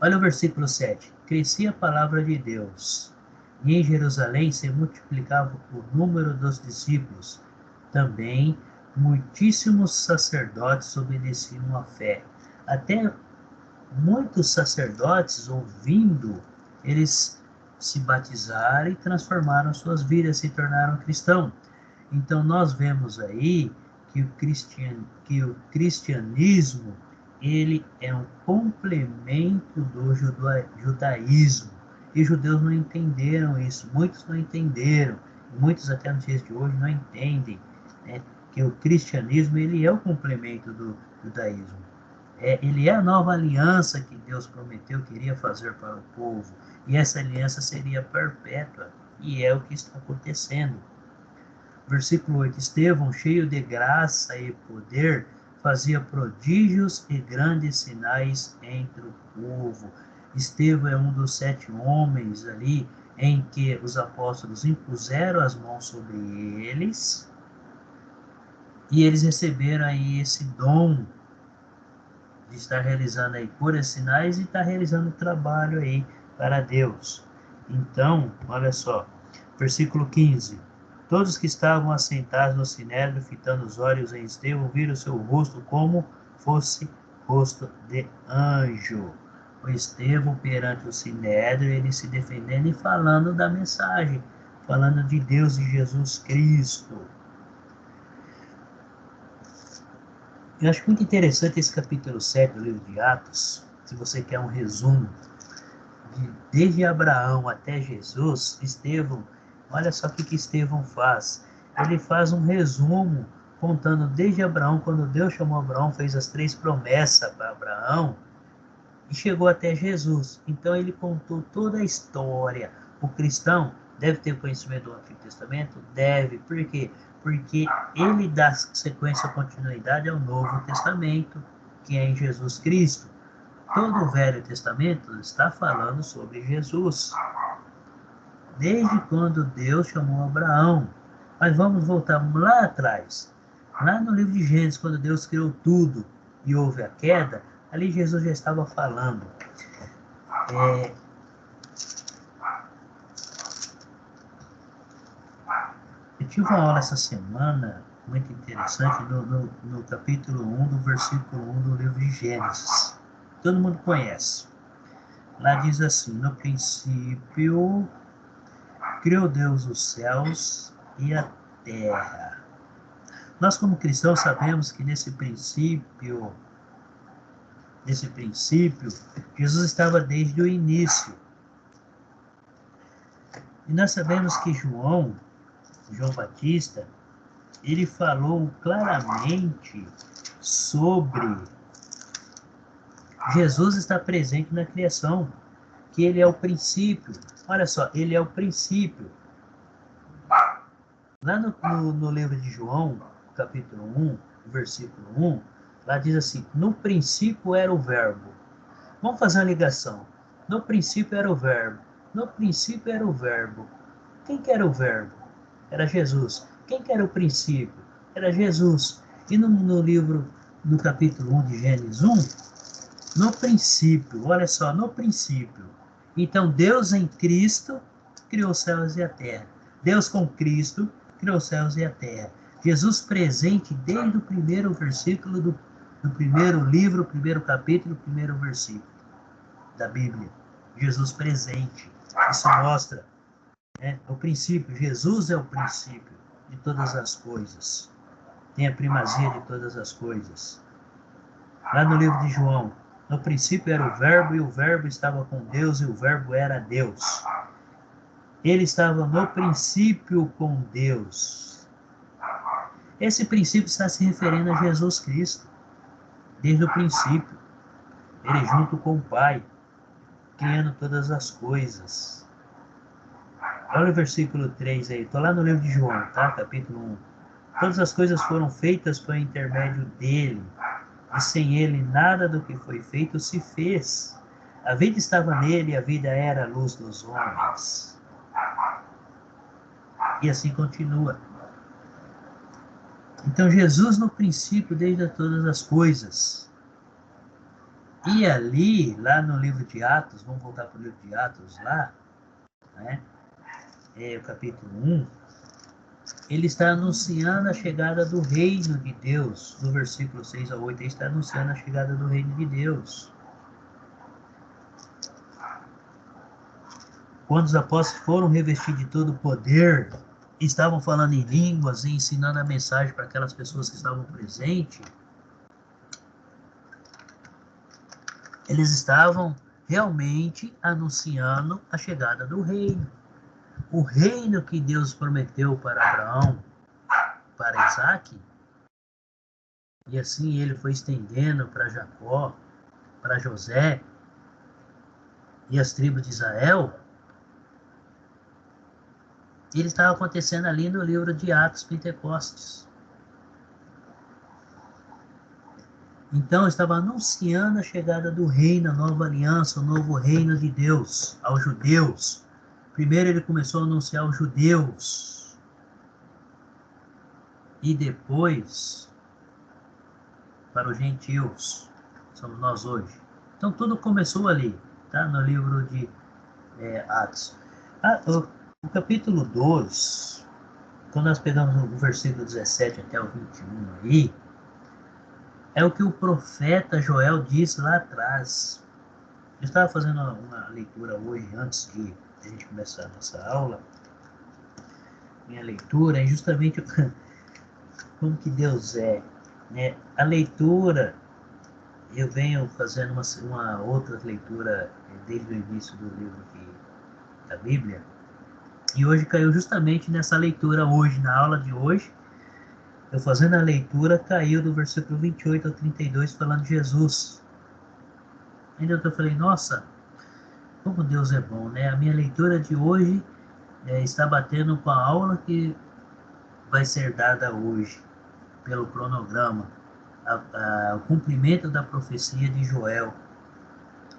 Olha o versículo 7. Crescia a palavra de Deus, e em Jerusalém se multiplicava o número dos discípulos. Também muitíssimos sacerdotes obedeciam à fé. Até muitos sacerdotes, ouvindo, eles se batizaram e transformaram suas vidas, se tornaram cristãos. Então nós vemos aí que o cristianismo ele é um complemento do judaísmo. E os judeus não entenderam isso, muitos não entenderam, muitos até nos dias de hoje não entendem, né, que o cristianismo ele é o complemento do judaísmo. Ele é a nova aliança que Deus prometeu que iria fazer para o povo. E essa aliança seria perpétua. E é o que está acontecendo. Versículo 8. Estevão, cheio de graça e poder, fazia prodígios e grandes sinais entre o povo. Estevão é um dos 7 homens ali em que os apóstolos impuseram as mãos sobre eles. E eles receberam aí esse dom de estar realizando aí curas, sinais e estar realizando trabalho aí para Deus. Então, olha só, versículo 15. Todos que estavam assentados no sinédrio, fitando os olhos em Estevão, viram seu rosto como fosse rosto de anjo. O Estevão perante o sinédrio, ele se defendendo e falando da mensagem, falando de Deus e Jesus Cristo. Eu acho muito interessante esse capítulo 7 do livro de Atos, se você quer um resumo, desde Abraão até Jesus, Estevão, olha só o que Estevão faz. Ele faz um resumo, contando desde Abraão, quando Deus chamou Abraão, fez as 3 promessas para Abraão, e chegou até Jesus. Então ele contou toda a história. O cristão deve ter conhecimento do Antigo Testamento? Deve. Por quê? Porque ele dá sequência, continuidade ao Novo Testamento, que é em Jesus Cristo. Todo o Velho Testamento está falando sobre Jesus, desde quando Deus chamou Abraão. Mas vamos voltar lá atrás, lá no livro de Gênesis, quando Deus criou tudo e houve a queda, ali Jesus já estava falando. Eu tive uma aula essa semana, muito interessante, no capítulo 1, do versículo 1 do livro de Gênesis. Todo mundo conhece. Lá diz assim: no princípio, criou Deus os céus e a terra. Nós, como cristãos, sabemos que nesse princípio, Jesus estava desde o início. E nós sabemos que João Batista, ele falou claramente sobre Jesus estar presente na criação, que ele é o princípio. Olha só, ele é o princípio. Lá no livro de João, capítulo 1, versículo 1, lá diz assim: no princípio era o verbo. Vamos fazer uma ligação. No princípio era o verbo. No princípio era o verbo. Quem que era o verbo? Era Jesus. Quem que era o princípio? Era Jesus. E no capítulo 1 de Gênesis 1, no princípio, olha só, no princípio. Então, Deus em Cristo criou os céus e a terra. Deus com Cristo criou os céus e a terra. Jesus presente desde o primeiro versículo do primeiro livro, primeiro capítulo, primeiro versículo da Bíblia. Jesus presente. Isso mostra, o princípio. Jesus é o princípio de todas as coisas. Tem a primazia de todas as coisas. Lá no livro de João, no princípio era o verbo, e o verbo estava com Deus, e o verbo era Deus. Ele estava no princípio com Deus. Esse princípio está se referindo a Jesus Cristo, desde o princípio. Ele junto com o Pai, criando todas as coisas. Olha o versículo 3 aí, estou lá no livro de João, tá? Capítulo 1. Todas as coisas foram feitas por intermédio dele, e sem ele nada do que foi feito se fez. A vida estava nele, e a vida era a luz dos homens. E assim continua. Então, Jesus no princípio, desde todas as coisas. E ali, lá no livro de Atos, vamos voltar para o livro de Atos lá, né? O capítulo 1, ele está anunciando a chegada do reino de Deus. No versículo 6 a 8, ele está anunciando a chegada do reino de Deus. Quando os apóstolos foram revestidos de todo o poder, estavam falando em línguas e ensinando a mensagem para aquelas pessoas que estavam presentes, eles estavam realmente anunciando a chegada do reino. O reino que Deus prometeu para Abraão, para Isaac, e assim ele foi estendendo para Jacó, para José e as tribos de Israel, ele estava acontecendo ali no livro de Atos Pentecostes. Então, estava anunciando a chegada do reino, a nova aliança, o novo reino de Deus aos judeus. Primeiro ele começou a anunciar aos judeus. E depois para os gentios. Somos nós hoje. Então, tudo começou ali, tá? No livro de Atos. O capítulo 2, quando nós pegamos o versículo 17 até o 21 aí, é o que o profeta Joel disse lá atrás. Eu estava fazendo uma leitura hoje, antes de a gente começar a nossa aula. Minha leitura é justamente como que Deus é, né? A leitura, eu venho fazendo uma outra leitura desde o início do livro da Bíblia, e hoje caiu justamente nessa leitura hoje, na aula de hoje. Eu fazendo a leitura, caiu do versículo 28 ao 32, falando de Jesus. Ainda eu falei, nossa, como Deus é bom, né? A minha leitura de hoje está batendo com a aula que vai ser dada hoje, pelo cronograma, o cumprimento da profecia de Joel.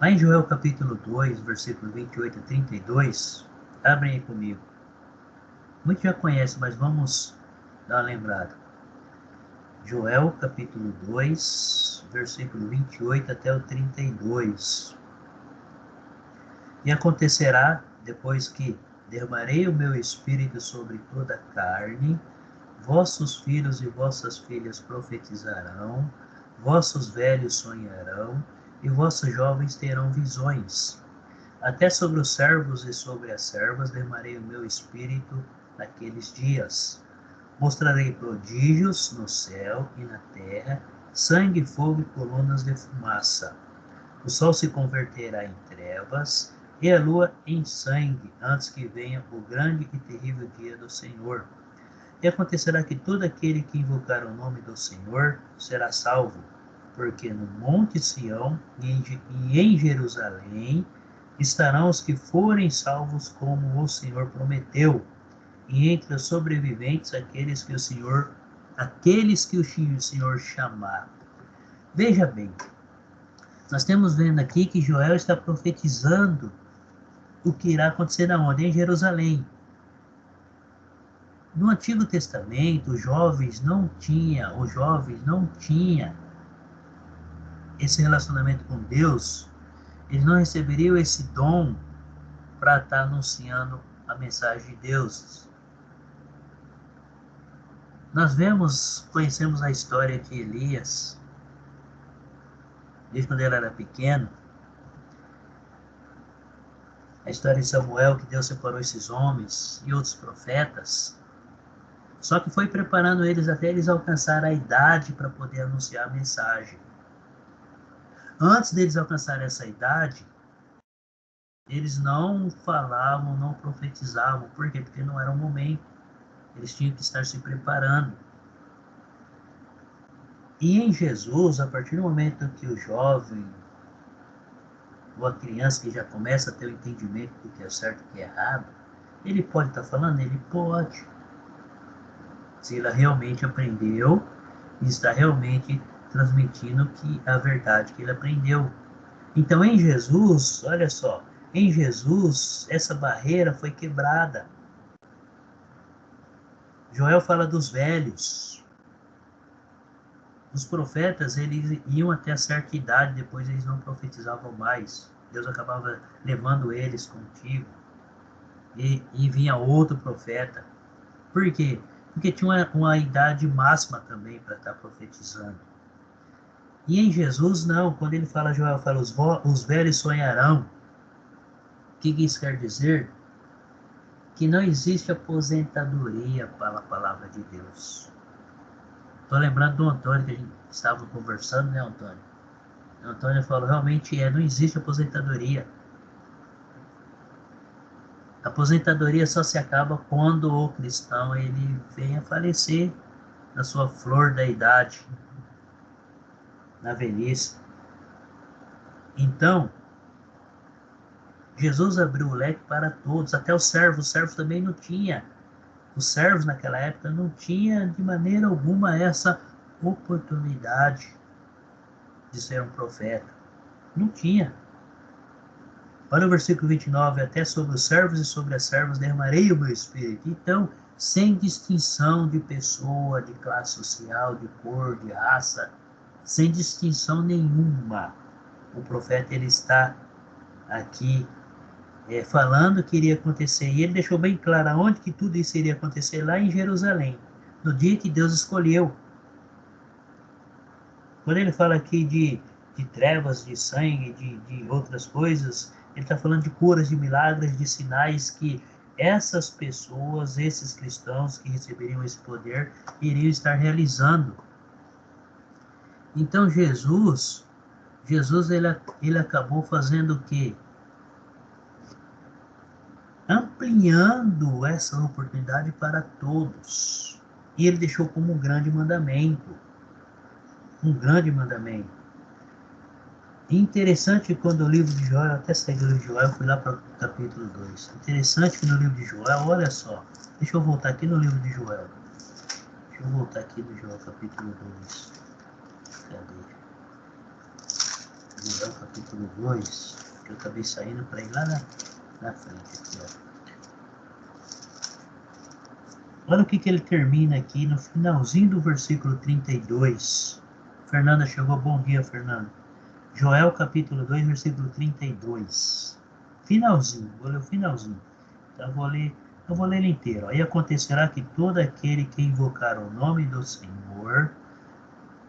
Lá em Joel capítulo 2, versículo 28 a 32, abrem aí comigo. Muitos já conhecem, mas vamos dar uma lembrada. Joel capítulo 2, versículo 28 até o 32. E acontecerá, depois que derramarei o meu espírito sobre toda a carne, vossos filhos e vossas filhas profetizarão, vossos velhos sonharão, e vossos jovens terão visões. Até sobre os servos e sobre as servas derramarei o meu espírito naqueles dias. Mostrarei prodígios no céu e na terra, sangue, fogo e colunas de fumaça. O sol se converterá em trevas e a lua em sangue, antes que venha o grande e terrível dia do Senhor. E acontecerá que todo aquele que invocar o nome do Senhor será salvo, porque no monte Sião e em Jerusalém estarão os que forem salvos, como o Senhor prometeu, e entre os sobreviventes aqueles que o Senhor chamar. Veja bem, nós temos vendo aqui que Joel está profetizando o que irá acontecer na onde? Em Jerusalém. No Antigo Testamento, os jovens não tinham esse relacionamento com Deus, eles não receberiam esse dom para estar anunciando a mensagem de Deus. Nós conhecemos a história de Elias, desde quando ele era pequeno, a história de Samuel, que Deus separou esses homens e outros profetas, só que foi preparando eles até eles alcançarem a idade para poder anunciar a mensagem. Antes deles alcançarem essa idade, eles não falavam, não profetizavam. Por quê? Porque não era o momento. Eles tinham que estar se preparando. E em Jesus, a partir do momento que o jovem ou a criança que já começa a ter o entendimento do que é certo e o que é errado, ele pode estar falando? Ele pode. Se ele realmente aprendeu e está realmente transmitindo a verdade que ele aprendeu. Então, em Jesus, olha só, em Jesus, essa barreira foi quebrada. Joel fala dos velhos. Os profetas, eles iam até certa idade, depois eles não profetizavam mais. Deus acabava levando eles contigo. E vinha outro profeta. Por quê? Porque tinha uma idade máxima também para estar profetizando. E em Jesus, não. Quando ele fala, Joel fala, os velhos sonharão. O que isso quer dizer? Que não existe aposentadoria para a palavra de Deus. Estou lembrando do Antônio, que a gente estava conversando, né, Antônio? O Antônio falou, realmente não existe aposentadoria. A aposentadoria só se acaba quando o cristão ele vem a falecer na sua flor da idade, na velhice. Então, Jesus abriu o leque para todos, até os servos também não tinham. Os servos naquela época não tinham de maneira alguma essa oportunidade de ser um profeta. Não tinha. Olha o versículo 29, até sobre os servos e sobre as servas derramarei o meu espírito. Então, sem distinção de pessoa, de classe social, de cor, de raça, sem distinção nenhuma, o profeta ele está aqui falando que iria acontecer. E ele deixou bem claro aonde que tudo isso iria acontecer, lá em Jerusalém, no dia que Deus escolheu. Quando ele fala aqui de trevas, de sangue, de outras coisas, ele está falando de curas, de milagres, de sinais que essas pessoas, esses cristãos que receberiam esse poder, iriam estar realizando. Então Jesus ele acabou fazendo o quê? Ampliando essa oportunidade para todos. E ele deixou como um grande mandamento. Um grande mandamento. Interessante quando o livro de Joel, até saí do livro de Joel, eu fui lá para o capítulo 2. Interessante que no livro de Joel, olha só, deixa eu voltar aqui no livro de Joel. Deixa eu voltar aqui no Joel, capítulo 2. Cadê? Joel, capítulo 2, que eu acabei saindo para ir lá na frente. Aqui, ó. Olha o que ele termina aqui no finalzinho do versículo 32. Fernanda chegou, bom dia, Fernanda. Joel capítulo 2, versículo 32. Finalzinho, vou ler o finalzinho. Então, eu vou ler ele inteiro. Aí acontecerá que todo aquele que invocar o nome do Senhor.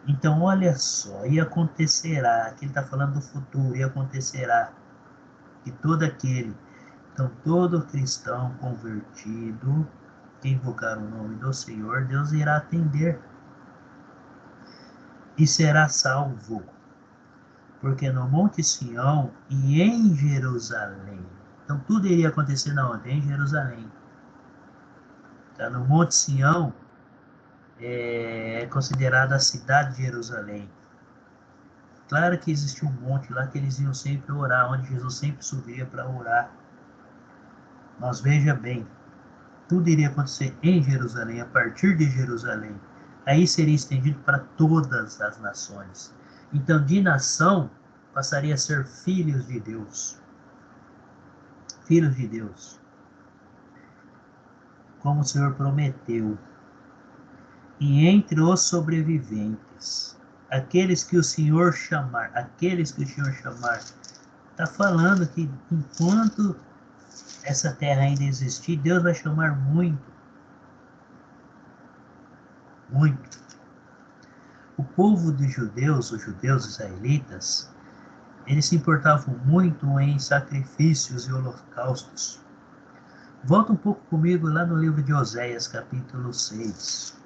Então, olha só, e acontecerá, aqui ele está falando do futuro, e acontecerá que todo aquele, então todo cristão convertido, que invocar o nome do Senhor, Deus irá atender e será salvo. Porque no Monte Sião e em Jerusalém. Então tudo iria acontecer na onde? Em Jerusalém. Tá? No Monte Sião é considerada a cidade de Jerusalém. Claro que existia um monte lá que eles iam sempre orar, onde Jesus sempre subia para orar. Mas veja bem, tudo iria acontecer em Jerusalém, a partir de Jerusalém. Aí seria estendido para todas as nações. Então, de nação, passaria a ser filhos de Deus. Filhos de Deus. Como o Senhor prometeu. E entre os sobreviventes, aqueles que o Senhor chamar, está falando que enquanto essa terra ainda existir, Deus vai chamar muito. Muito. O povo dos judeus, os judeus israelitas, eles se importavam muito em sacrifícios e holocaustos. Volta um pouco comigo lá no livro de Oséias, capítulo 6.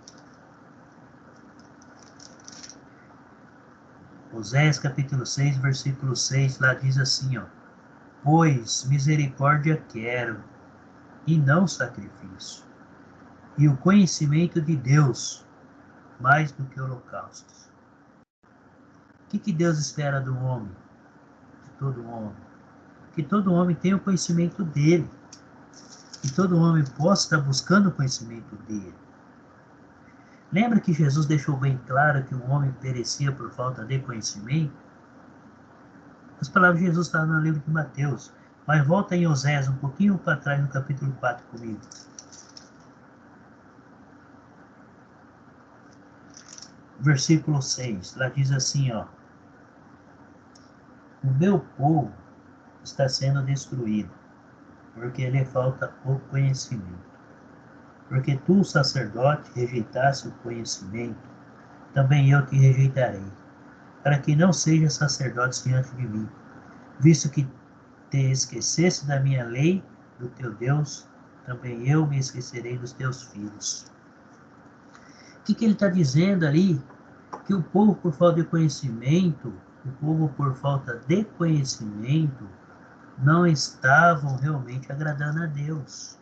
Oséias, capítulo 6, versículo 6, lá diz assim, ó. Pois misericórdia quero, e não sacrifício, e o conhecimento de Deus, mais do que holocaustos. O que Deus espera do homem? De todo homem? Que todo homem tenha o conhecimento dele. Que todo homem possa estar buscando o conhecimento dele. Lembra que Jesus deixou bem claro que o homem perecia por falta de conhecimento? As palavras de Jesus estão no livro de Mateus. Mas volta em Oséias um pouquinho para trás, no capítulo 4 comigo. Versículo 6. Lá diz assim, ó. O meu povo está sendo destruído, porque lhe falta o conhecimento. Porque tu, sacerdote, rejeitaste o conhecimento, também eu te rejeitarei, para que não sejas sacerdote diante de mim, visto que te esqueceste da minha lei, do teu Deus, também eu me esquecerei dos teus filhos. O que ele está dizendo ali? Que o povo por falta de conhecimento, não estavam realmente agradando a Deus.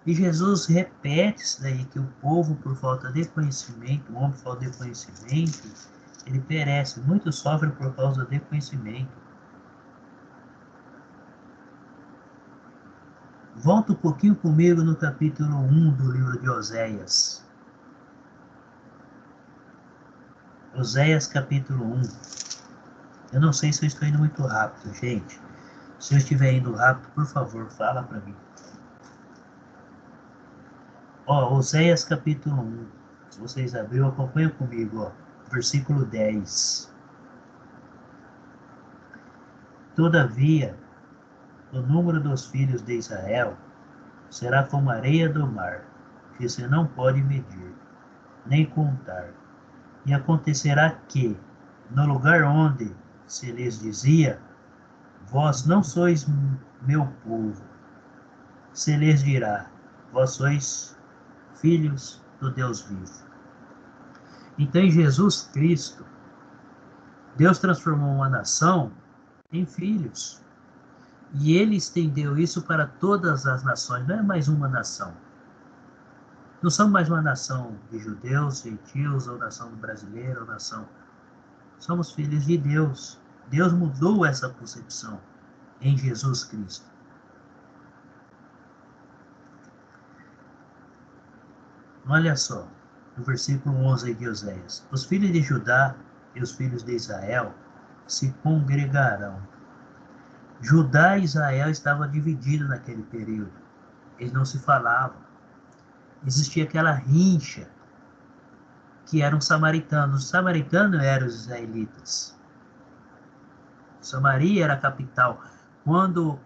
E Jesus repete isso daí, que o povo por falta de conhecimento, o homem por falta de conhecimento, ele perece, muito sofre por causa de conhecimento. Volta um pouquinho comigo no capítulo 1 do livro de Oséias. Oséias capítulo 1. Eu não sei se eu estou indo muito rápido, gente. Se eu estiver indo rápido, por favor, fala para mim. Ó, Oséias capítulo 1. Se vocês abriram, acompanha comigo, ó. Versículo 10. Todavia, o número dos filhos de Israel será como a areia do mar, que se não pode medir, nem contar. E acontecerá que, no lugar onde se lhes dizia, vós não sois meu povo, se lhes dirá, vós sois filhos do Deus vivo. Então, em Jesus Cristo, Deus transformou uma nação em filhos. E ele estendeu isso para todas as nações, não é mais uma nação. Não somos mais uma nação de judeus, gentios, ou nação brasileira, ou nação. Somos filhos de Deus. Deus mudou essa concepção em Jesus Cristo. Olha só, no versículo 11 de Oséias. Os filhos de Judá e os filhos de Israel se congregarão. Judá e Israel estavam divididos naquele período. Eles não se falavam. Existia aquela rincha que eram samaritanos. Os samaritanos eram os israelitas. Samaria era a capital. Quando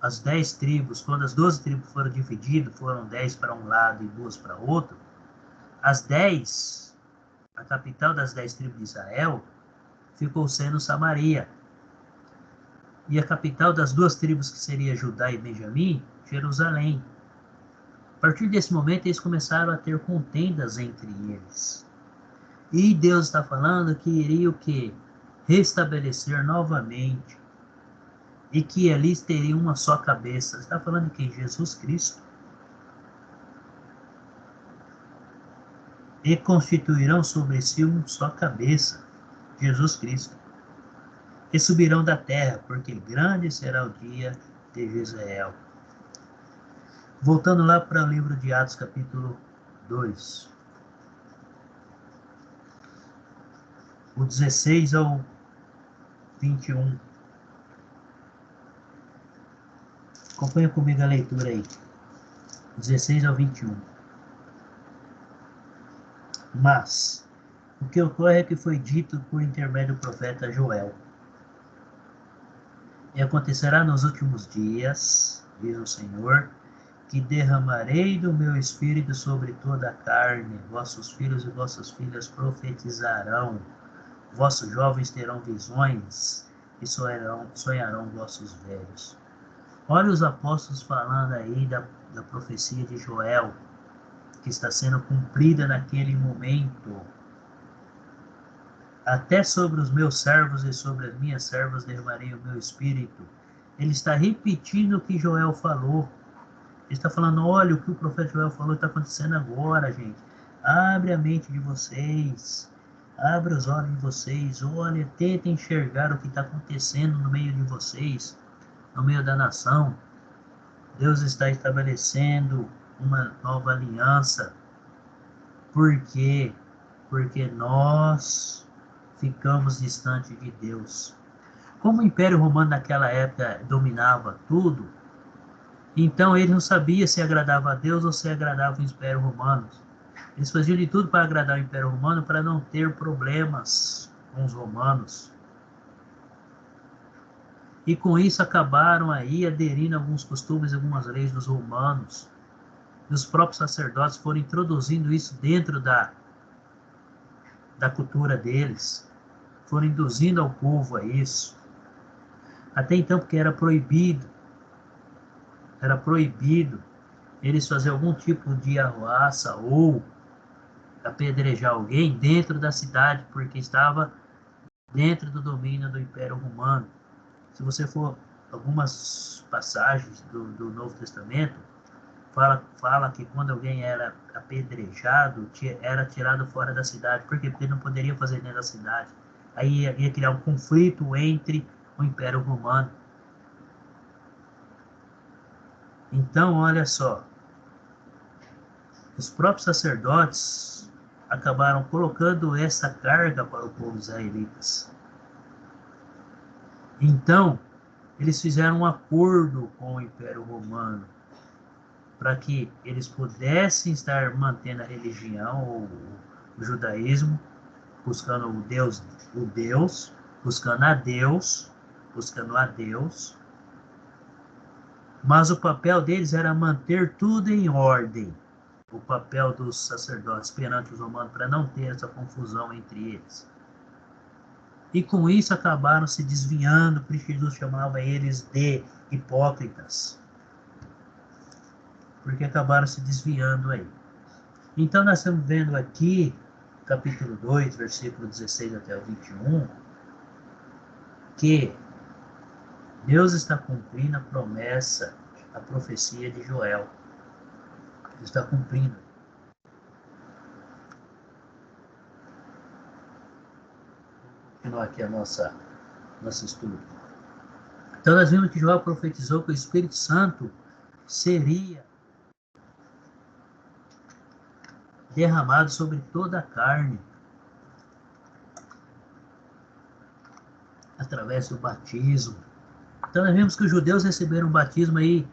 as 10 tribos, quando as 12 tribos foram divididas, foram 10 para um lado e 2 para outro, as 10, a capital das 10 tribos de Israel, ficou sendo Samaria. E a capital das duas tribos, que seria Judá e Benjamim, Jerusalém. A partir desse momento, eles começaram a ter contendas entre eles. E Deus está falando que iria o quê? Restabelecer novamente. E que eles teriam uma só cabeça. Está falando que Jesus Cristo. E constituirão sobre si uma só cabeça. Jesus Cristo. E subirão da terra, porque grande será o dia de Israel. Voltando lá para o livro de Atos, capítulo 2. O 16 ao 21. Acompanha comigo a leitura aí. 16 ao 21. Mas, o que ocorre é que foi dito por intermédio do profeta Joel. E acontecerá nos últimos dias, diz o Senhor, que derramarei do meu espírito sobre toda a carne. Vossos filhos e vossas filhas profetizarão. Vossos jovens terão visões e sonharão vossos velhos. Olha os apóstolos falando aí da profecia de Joel, que está sendo cumprida naquele momento. Até sobre os meus servos e sobre as minhas servas derramarei o meu espírito. Ele está repetindo o que Joel falou. Ele está falando, olha, o que o profeta Joel falou está acontecendo agora, gente. Abre a mente de vocês. Abre os olhos de vocês. Olha, tentem enxergar o que está acontecendo no meio de vocês. No meio da nação. Deus está estabelecendo uma nova aliança. Porque porque nós ficamos distante de Deus. Como o Império Romano naquela época dominava tudo, então ele não sabia se agradava a Deus ou se agradava o Império Romano. Eles faziam de tudo para agradar o Império Romano para não ter problemas com os romanos. E com isso acabaram aí aderindo a alguns costumes, algumas leis dos romanos. E os próprios sacerdotes foram introduzindo isso dentro da cultura deles. Foram induzindo ao povo a isso. Até então, porque era proibido eles fazer algum tipo de arruaça ou apedrejar alguém dentro da cidade, porque estava dentro do domínio do Império Romano. Se você for algumas passagens do Novo Testamento, fala que quando alguém era apedrejado, era tirado fora da cidade. Por quê? Porque não poderia fazer dentro da cidade. Aí ia criar um conflito entre o Império Romano. Então, olha só, os próprios sacerdotes acabaram colocando essa carga para o povo israelitas. Então, eles fizeram um acordo com o Império Romano para que eles pudessem estar mantendo a religião, o judaísmo, buscando buscando a Deus, mas o papel deles era manter tudo em ordem. O papel dos sacerdotes perante os romanos, para não ter essa confusão entre eles. E com isso acabaram se desviando, por isso Jesus chamava eles de hipócritas. Porque acabaram se desviando aí. Então nós estamos vendo aqui, capítulo 2, versículo 16 até o 21, que Deus está cumprindo a promessa, a profecia de Joel. Ele está cumprindo. Continuar aqui a nosso estudo. Então nós vimos que Joel profetizou que o Espírito Santo seria derramado sobre toda a carne, através do batismo. Então nós vimos que os judeus receberam um batismo aí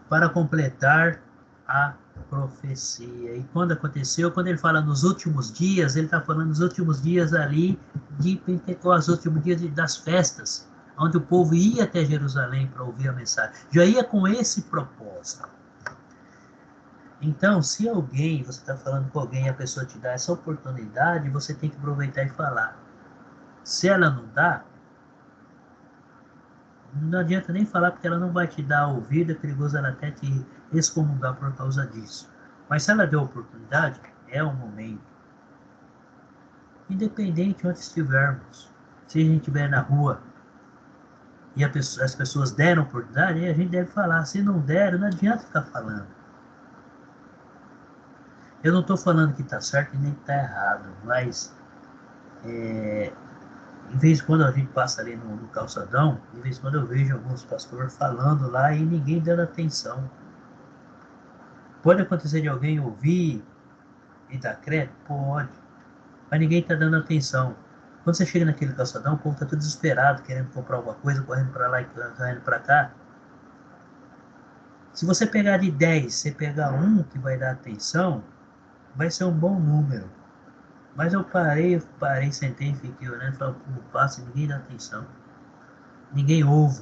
para completar a profecia. E quando aconteceu, quando ele fala nos últimos dias, ele está falando nos últimos dias ali de Pentecostes, os últimos dias das festas, onde o povo ia até Jerusalém para ouvir a mensagem. Já ia com esse propósito. Então, se alguém, você está falando com alguém e a pessoa te dá essa oportunidade, você tem que aproveitar e falar. Se ela não dá, não adianta nem falar, porque ela não vai te dar ouvido, é perigoso ela até te excomungar por causa disso. Mas se ela deu a oportunidade, é o momento. Independente onde estivermos, se a gente estiver na rua e as pessoas deram a oportunidade, aí a gente deve falar. Se não deram, não adianta ficar falando. Eu não estou falando que está certo e nem que está errado, mas em vez de quando a gente passa ali no calçadão, de vez em quando eu vejo alguns pastores falando lá e ninguém dando atenção. Pode acontecer de alguém ouvir e dar crédito? Pode. Mas ninguém está dando atenção. Quando você chega naquele calçadão, o povo está todo desesperado, querendo comprar alguma coisa, correndo para lá e correndo para cá. Se você pegar de 10, você pegar um que vai dar atenção, vai ser um bom número. Mas eu parei, sentei e fiquei olhando e falei, pô, passa e ninguém dá atenção. Ninguém ouve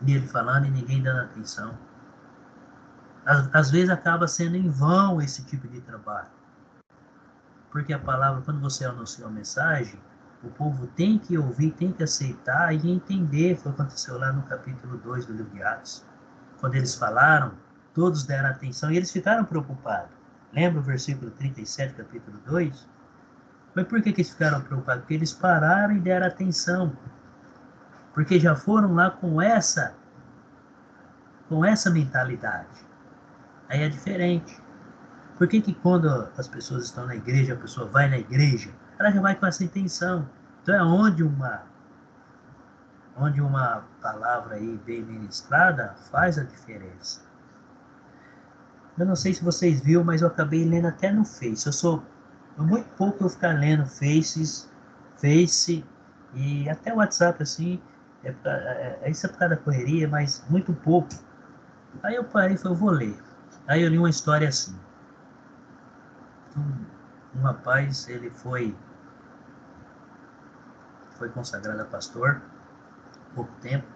ele falando e ninguém dando atenção. Às vezes acaba sendo em vão esse tipo de trabalho. Porque a palavra, quando você anuncia a mensagem, o povo tem que ouvir, tem que aceitar e entender. Foi o que aconteceu lá no capítulo 2 do livro de Atos. Quando eles falaram, todos deram atenção e eles ficaram preocupados. Lembra o versículo 37, capítulo 2? Mas por que eles ficaram preocupados? Porque eles pararam e deram atenção. Porque já foram lá com essa mentalidade. Aí é diferente. Por que quando as pessoas estão na igreja, a pessoa vai na igreja, ela já vai com essa intenção. Então é onde palavra aí bem ministrada faz a diferença. Eu não sei se vocês viram, mas eu acabei lendo até no Face. Muito pouco eu ficar lendo Face e até o WhatsApp, assim, isso é por causa da correria, mas muito pouco. Aí eu parei e falei, eu vou ler. Aí eu li uma história assim. Um rapaz, ele foi consagrado a pastor, pouco tempo.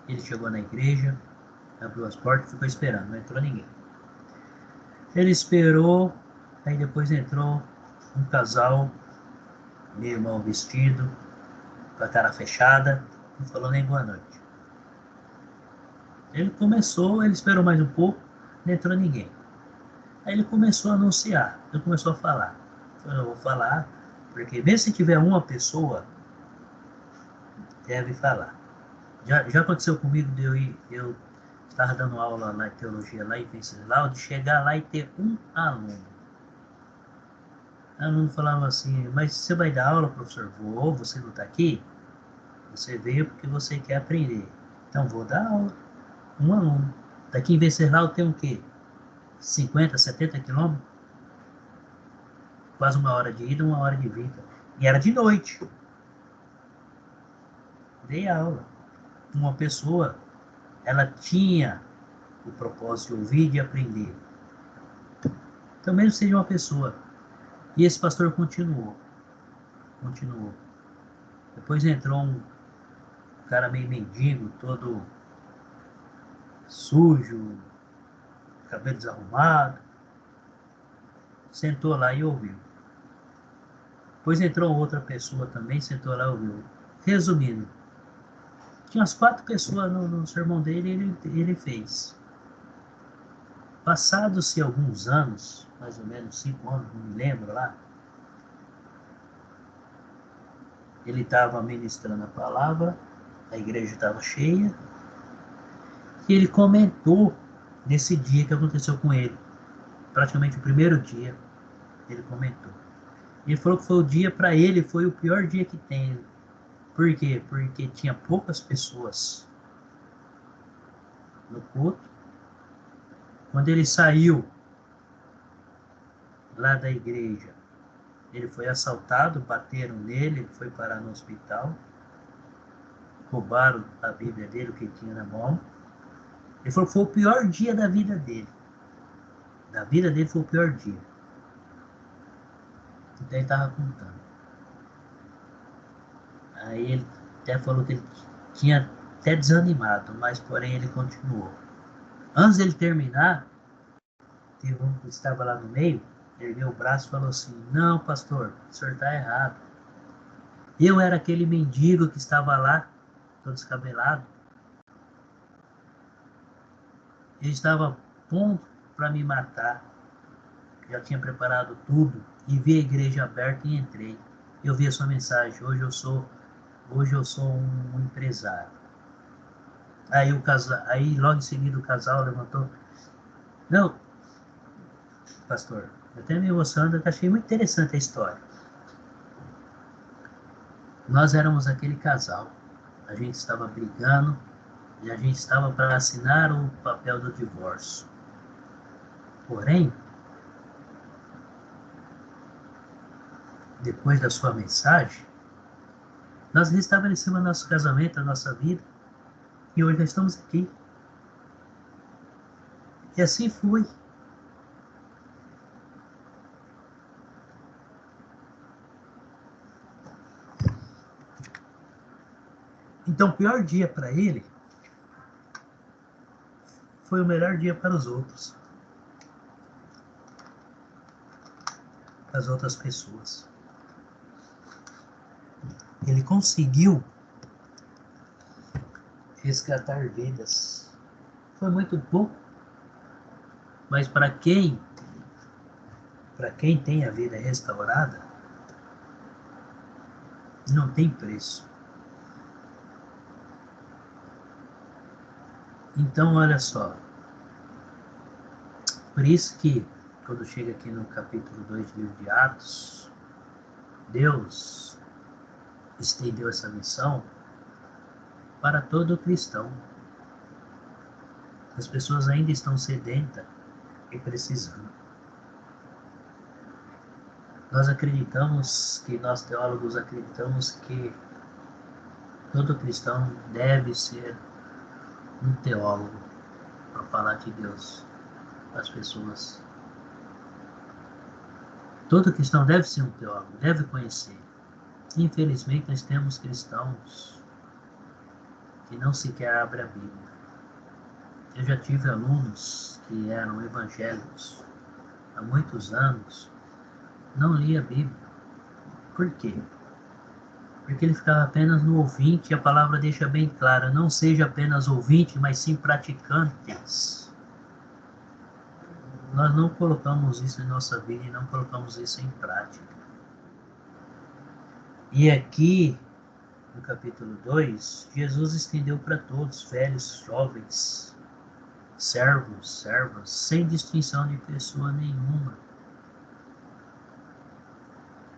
Ele chegou na igreja, abriu as portas e ficou esperando, não entrou ninguém. Ele esperou, aí depois entrou um casal, meio mal vestido, com a cara fechada, não falou nem boa noite. Ele esperou mais um pouco, não entrou ninguém. Aí ele começou a anunciar, ele começou a falar. Eu vou falar, porque mesmo se tiver uma pessoa, deve falar. Já aconteceu comigo de eu estava dando aula lá em teologia lá em Venceslau, de chegar lá e ter um aluno. O aluno falava assim, mas você vai dar aula, professor? Vou, você não está aqui? Você veio porque você quer aprender. Então vou dar aula. Um aluno. Daqui em Venceslau tem o quê? 50, 70 quilômetros? Quase uma hora de ida, uma hora de vinda. E era de noite. Dei aula. Uma pessoa, ela tinha o propósito de ouvir e de aprender. Então mesmo seja uma pessoa. E esse pastor continuou. Depois entrou um cara meio mendigo, todo sujo, cabelo desarrumado. Sentou lá e ouviu. Depois entrou outra pessoa também, sentou lá e ouviu. Resumindo, tinha umas 4 pessoas no sermão dele e ele fez. Passados-se alguns anos, mais ou menos 5 anos, não me lembro lá, ele estava ministrando a palavra, a igreja estava cheia, e ele comentou desse dia que aconteceu com ele. Praticamente o primeiro dia, ele comentou. Ele falou que foi o dia, para ele, foi o pior dia que tem. Por quê? Porque tinha poucas pessoas no culto. Quando ele saiu lá da igreja, ele foi assaltado, bateram nele, ele foi parar no hospital, roubaram a Bíblia dele, o que ele tinha na mão. Ele falou que foi o pior dia da vida dele. Da vida dele foi o pior dia. Então ele estava contando. Aí ele até falou que ele tinha até desanimado, mas porém ele continuou. Antes dele terminar, teve um que estava lá no meio, ergueu o braço e falou assim, não, pastor, o senhor está errado. Eu era aquele mendigo que estava lá, todo descabelado. Ele estava pronto para me matar. Já tinha preparado tudo e vi a igreja aberta e entrei. Eu vi a sua mensagem. Hoje eu sou um empresário. Aí logo em seguida o casal levantou. Não, pastor, eu até me emocionando, eu achei muito interessante a história. Nós éramos aquele casal. A gente estava brigando e a gente estava para assinar o papel do divórcio. Porém, depois da sua mensagem, nós restabelecemos nosso casamento, a nossa vida, e hoje nós estamos aqui. E assim foi. Então, o pior dia para ele foi o melhor dia para os outros, para as outras pessoas. Ele conseguiu resgatar vidas. Foi muito pouco, mas para quem tem a vida restaurada, não tem preço. Então, olha só. Por isso que, quando chega aqui no capítulo 2 do livro de Atos, Deus estendeu essa missão para todo cristão. As pessoas ainda estão sedentas e precisando. Nós acreditamos que, nós teólogos acreditamos que todo cristão deve ser um teólogo para falar de Deus para as pessoas. Todo cristão deve ser um teólogo, deve conhecer. Infelizmente, nós temos cristãos que não sequer abrem a Bíblia. Eu já tive alunos que eram evangélicos há muitos anos, não lia a Bíblia. Por quê? Porque ele ficava apenas no ouvinte, e a palavra deixa bem clara, não seja apenas ouvinte, mas sim praticantes. Nós não colocamos isso em nossa vida e não colocamos isso em prática. E aqui, no capítulo 2, Jesus estendeu para todos, velhos, jovens, servos, servas, sem distinção de pessoa nenhuma.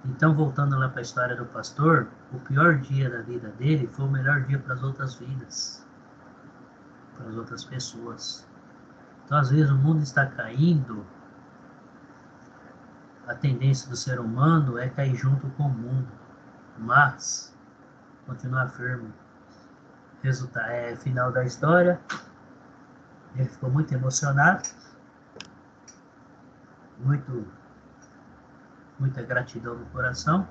Então, voltando lá para a história do pastor, o pior dia da vida dele foi o melhor dia para as outras vidas, para as outras pessoas. Então, às vezes, o mundo está caindo, a tendência do ser humano é cair junto com o mundo, mas continuar firme. Resultado é final da história. Ele ficou muito emocionado, muita gratidão no coração,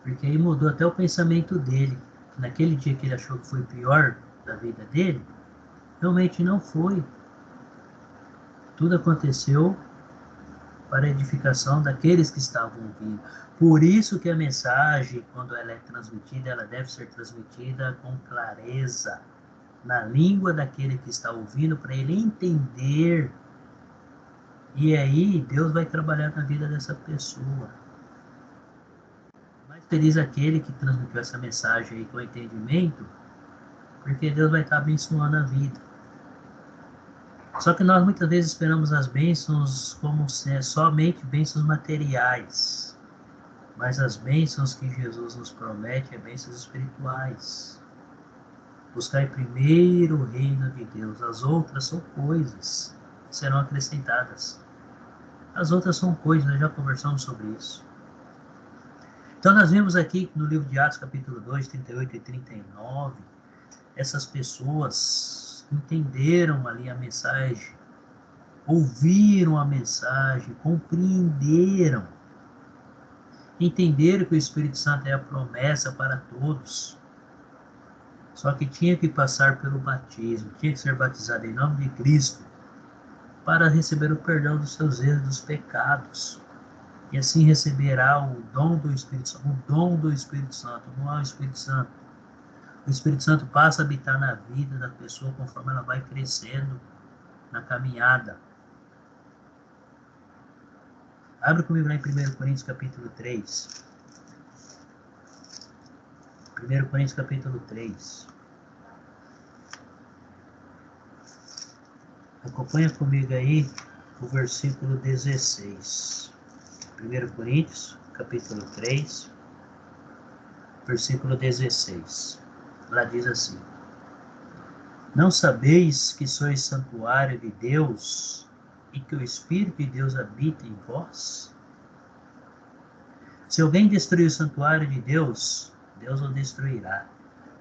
porque aí mudou até o pensamento dele. Naquele dia que ele achou que foi o pior da vida dele, realmente não foi. Tudo aconteceu para a edificação daqueles que estavam ouvindo. Por isso que a mensagem, quando ela é transmitida, ela deve ser transmitida com clareza, na língua daquele que está ouvindo, para ele entender. E aí Deus vai trabalhar na vida dessa pessoa. Mais feliz aquele que transmitiu essa mensagem aí com entendimento, porque Deus vai estar abençoando a vida. Só que nós muitas vezes esperamos as bênçãos como somente bênçãos materiais. Mas as bênçãos que Jesus nos promete é bênçãos espirituais. Buscar primeiro o reino de Deus. As outras são coisas que serão acrescentadas. As outras são coisas, nós já conversamos sobre isso. Então nós vemos aqui no livro de Atos, capítulo 2, 38 e 39, essas pessoas entenderam ali a mensagem, ouviram a mensagem, compreenderam, entenderam que o Espírito Santo é a promessa para todos. Só que tinha que passar pelo batismo, tinha que ser batizado em nome de Cristo, para receber o perdão dos seus erros, dos pecados. E assim receberá o dom do Espírito Santo. O dom do Espírito Santo, não é o Espírito Santo. O Espírito Santo passa a habitar na vida da pessoa conforme ela vai crescendo na caminhada. Abre comigo lá em 1 Coríntios capítulo 3. 1 Coríntios capítulo 3. Acompanha comigo aí o versículo 16. 1 Coríntios capítulo 3, versículo 16. Lá diz assim: não sabeis que sois santuário de Deus e que o Espírito de Deus habita em vós? Se alguém destruir o santuário de Deus, Deus o destruirá.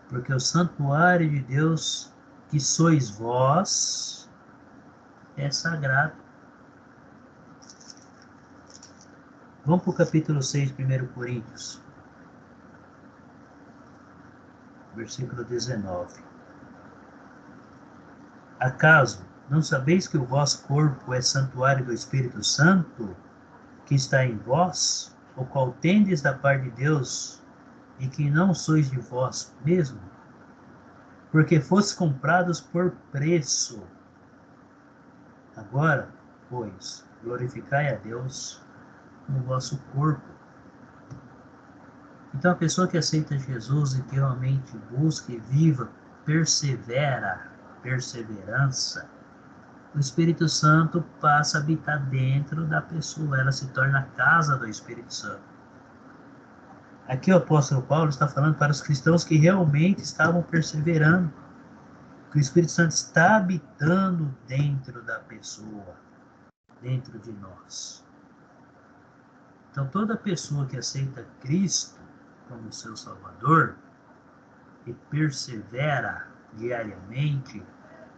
Porque o santuário de Deus, que sois vós, é sagrado. Vamos para o capítulo 6, 1 Coríntios. Versículo 19. Acaso não sabeis que o vosso corpo é santuário do Espírito Santo, que está em vós, o qual tendes da parte de Deus, e que não sois de vós mesmo? Porque fostes comprados por preço. Agora, pois, glorificai a Deus no vosso corpo. Então, a pessoa que aceita Jesus e que realmente busca e viva, perseverança, o Espírito Santo passa a habitar dentro da pessoa, ela se torna a casa do Espírito Santo. Aqui o apóstolo Paulo está falando para os cristãos que realmente estavam perseverando. que o Espírito Santo está habitando dentro da pessoa, dentro de nós. Então, toda pessoa que aceita Cristo como seu Salvador e persevera diariamente,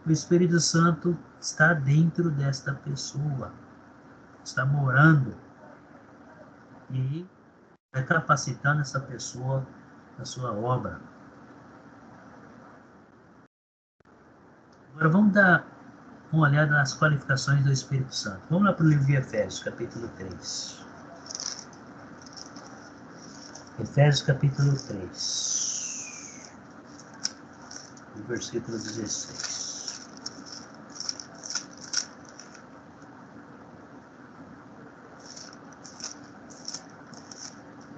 o Espírito Santo está dentro desta pessoa, está morando e vai capacitando essa pessoa na sua obra. Agora vamos dar uma olhada nas qualificações do Espírito Santo. Vamos lá para o livro de Efésios, capítulo 3. Efésios, capítulo 3, versículo 16.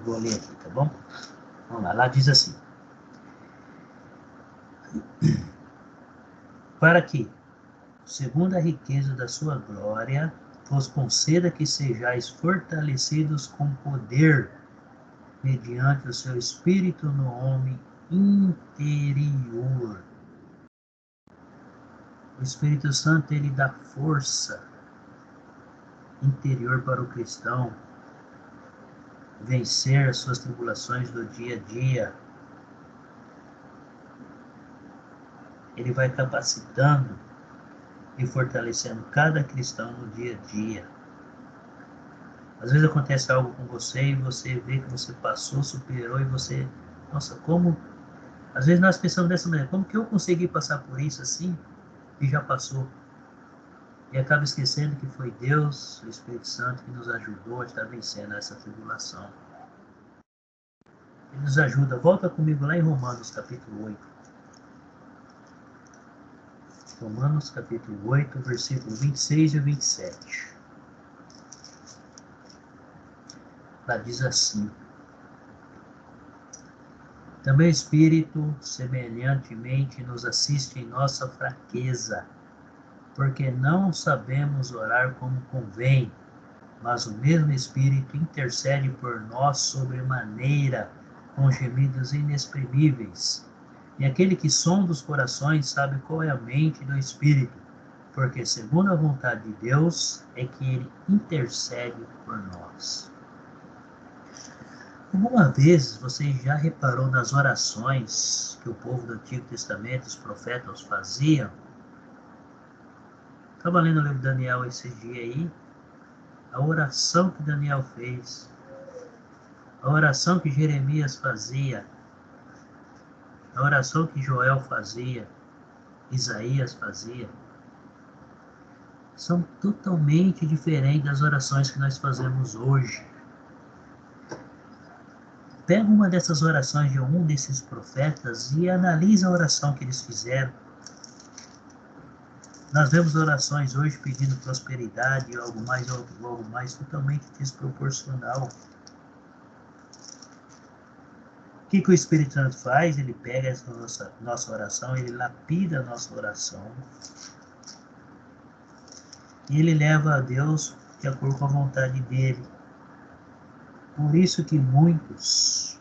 Vou ler aqui, tá bom? Vamos lá, lá diz assim: para que, segundo a riqueza da sua glória, vos conceda que sejais fortalecidos com poder, mediante o seu Espírito no homem interior. O Espírito Santo, ele dá força interior para o cristão vencer as suas tribulações do dia a dia. Ele vai capacitando e fortalecendo cada cristão no dia a dia. Às vezes acontece algo com você e você vê que você passou, superou e você, nossa, como... Às vezes nós pensamos dessa maneira, como que eu consegui passar por isso assim e já passou? E acaba esquecendo que foi Deus, o Espírito Santo, que nos ajudou a estar vencendo essa tribulação. Ele nos ajuda. Volta comigo lá em Romanos, capítulo 8. Romanos, capítulo 8, versículo 26 e 27. Lá diz assim: também o Espírito semelhantemente nos assiste em nossa fraqueza, porque não sabemos orar como convém, mas o mesmo Espírito intercede por nós sobremaneira, com gemidos inexprimíveis. E aquele que sonda os corações sabe qual é a mente do Espírito, porque segundo a vontade de Deus é que ele intercede por nós. Alguma vez você já reparou nas orações que o povo do Antigo Testamento, os profetas faziam? Estava lendo o livro de Daniel esse dia aí, a oração que Daniel fez, a oração que Jeremias fazia, a oração que Joel fazia, Isaías fazia, são totalmente diferentes das orações que nós fazemos hoje. Pega uma dessas orações de algum desses profetas e analisa a oração que eles fizeram. Nós vemos orações hoje pedindo prosperidade, algo mais totalmente desproporcional. O que o Espírito Santo faz? Ele pega essa nossa oração, ele lapida a nossa oração e ele leva a Deus de acordo com a vontade dele. Por isso que muitas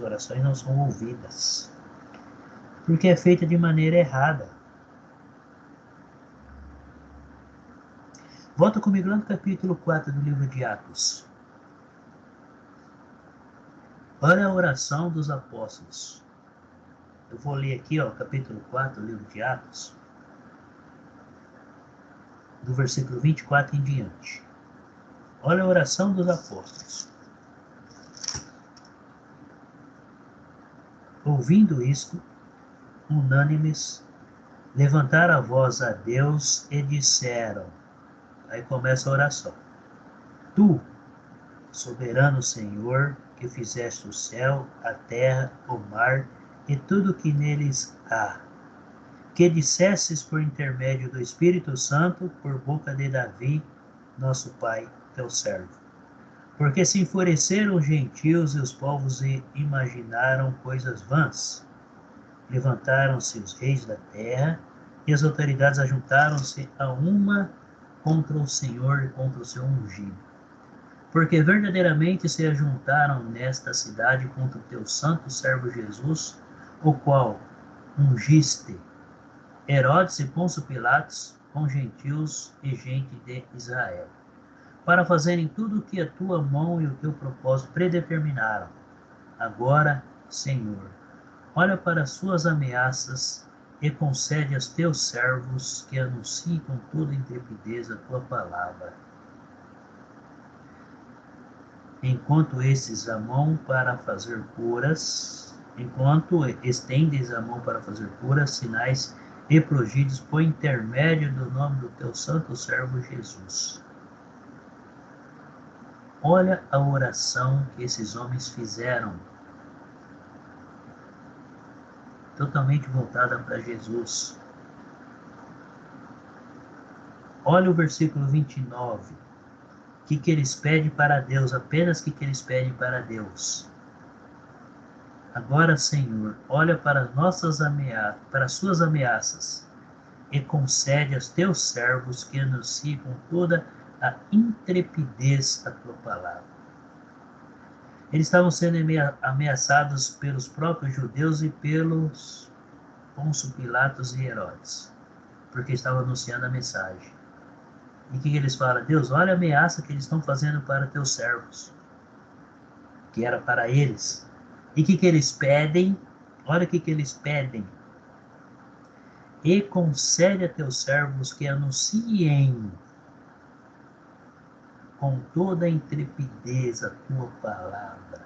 orações não são ouvidas, porque é feita de maneira errada. Volta comigo lá no capítulo 4 do livro de Atos. Olha a oração dos apóstolos. Eu vou ler aqui, capítulo 4 do livro de Atos, do versículo 24 em diante. Olha a oração dos apóstolos. Ouvindo isto, unânimes, levantaram a voz a Deus e disseram, aí começa a oração: Tu, soberano Senhor, que fizeste o céu, a terra, o mar e tudo o que neles há, que dissestes por intermédio do Espírito Santo, por boca de Davi, nosso pai, teu servo. Porque se enfureceram os gentios e os povos e imaginaram coisas vãs. Levantaram-se os reis da terra e as autoridades ajuntaram-se a uma contra o Senhor e contra o seu ungido. Porque verdadeiramente se ajuntaram nesta cidade contra o teu santo servo Jesus, o qual ungiste Herodes e Pôncio Pilatos, com gentios e gente de Israel, para fazerem tudo o que a tua mão e o teu propósito predeterminaram. Agora, Senhor, olha para as suas ameaças e concede aos teus servos que anunciem com toda intrepidez a tua palavra. Enquanto estendes a mão para fazer curas, sinais e prodígios por intermédio do nome do teu santo servo Jesus. Olha a oração que esses homens fizeram, totalmente voltada para Jesus. Olha o versículo 29. O que eles pedem para Deus? Apenas o que eles pedem para Deus. Agora, Senhor, olha para as suas ameaças e concede aos teus servos que anunciem com toda a intrepidez a tua palavra. Eles estavam sendo ameaçados pelos próprios judeus e pelos Pôncio Pilatos e Herodes, porque estavam anunciando a mensagem. E o que eles falam? Deus, olha a ameaça que eles estão fazendo para teus servos, que era para eles. E o que eles pedem? Olha o que eles pedem. E concede a teus servos que anunciem com toda a intrepidez a tua palavra.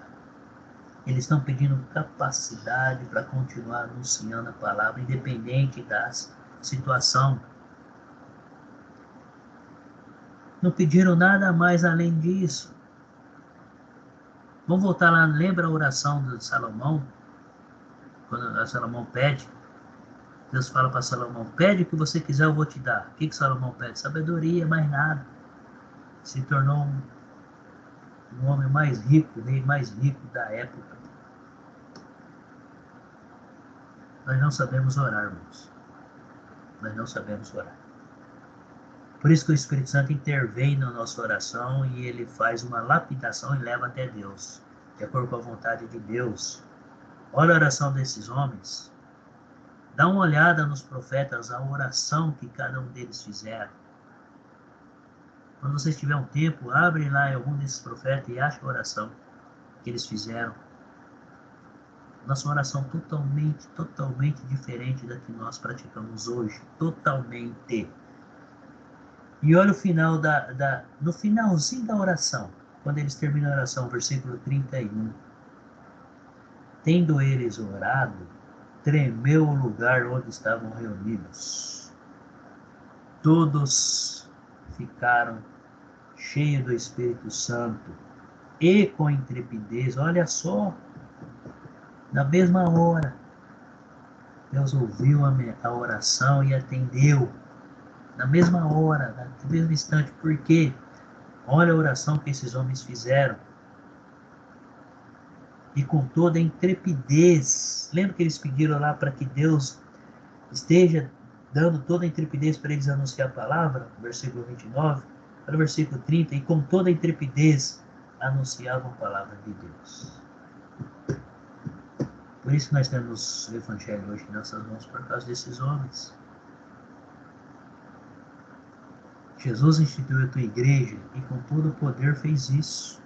Eles estão pedindo capacidade para continuar anunciando a palavra, independente da situação. Não pediram nada mais além disso. Vamos voltar lá, lembra a oração de Salomão? Quando Salomão pede, Deus fala para Salomão, pede o que você quiser, eu vou te dar. O que Salomão pede? Sabedoria, mais nada. Se tornou um homem mais rico, o rei mais rico da época. Nós não sabemos orar, irmãos. Nós não sabemos orar. Por isso que o Espírito Santo intervém na nossa oração e ele faz uma lapidação e leva até Deus, de acordo com a vontade de Deus. Olha a oração desses homens. Dá uma olhada nos profetas, a oração que cada um deles fizeram. Quando você tiver um tempo, abre lá em algum desses profetas e acha a oração que eles fizeram. Nossa oração totalmente diferente da que nós praticamos hoje. Totalmente. E olha o final no finalzinho da oração, quando eles terminam a oração, versículo 31. Tendo eles orado, tremeu o lugar onde estavam reunidos. Todos ficaram cheios do Espírito Santo e com intrepidez. Olha só, na mesma hora, Deus ouviu a oração e atendeu. Na mesma hora, no mesmo instante. Por quê? Olha a oração que esses homens fizeram. E com toda a intrepidez. Lembra que eles pediram lá para que Deus esteja dando toda a intrepidez para eles anunciar a palavra? Versículo 29. Olha o versículo 30. E com toda a intrepidez anunciavam a palavra de Deus. Por isso nós temos o Evangelho hoje em nossas mãos, por causa desses homens. Jesus instituiu a tua igreja e com todo o poder fez isso.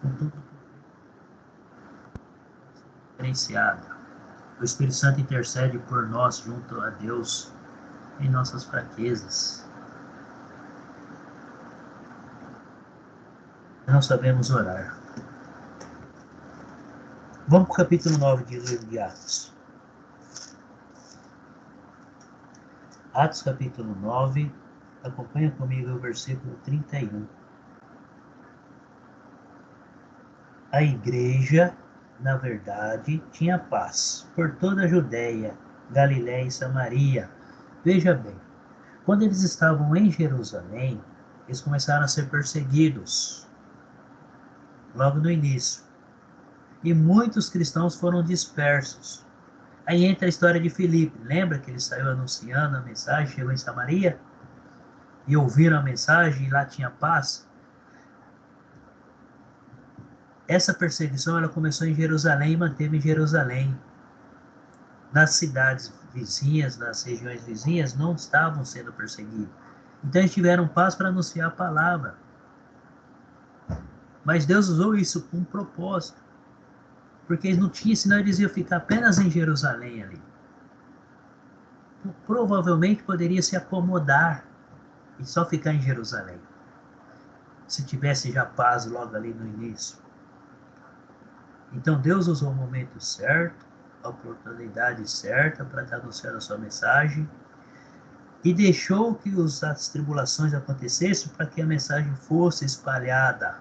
Com todo o poder diferenciado. O Espírito Santo intercede por nós junto a Deus em nossas fraquezas. Não sabemos orar. Vamos para o capítulo 9 do livro de Atos. Atos capítulo 9, acompanha comigo o versículo 31. A igreja, na verdade, tinha paz por toda a Judéia, Galiléia e Samaria. Veja bem, quando eles estavam em Jerusalém, eles começaram a ser perseguidos, logo no início. E muitos cristãos foram dispersos. Aí entra a história de Filipe. Lembra que ele saiu anunciando a mensagem, chegou em Samaria? E ouviram a mensagem e lá tinha paz? Essa perseguição ela começou em Jerusalém e manteve em Jerusalém. Nas cidades vizinhas, nas regiões vizinhas, não estavam sendo perseguidos. Então eles tiveram paz para anunciar a palavra. Mas Deus usou isso com um propósito. Porque eles não tinham, senão eles iam ficar apenas em Jerusalém ali. Então, provavelmente poderia se acomodar e só ficar em Jerusalém. Se tivesse já paz logo ali no início. Então Deus usou o momento certo, a oportunidade certa para estar anunciando a sua mensagem e deixou que as tribulações acontecessem para que a mensagem fosse espalhada.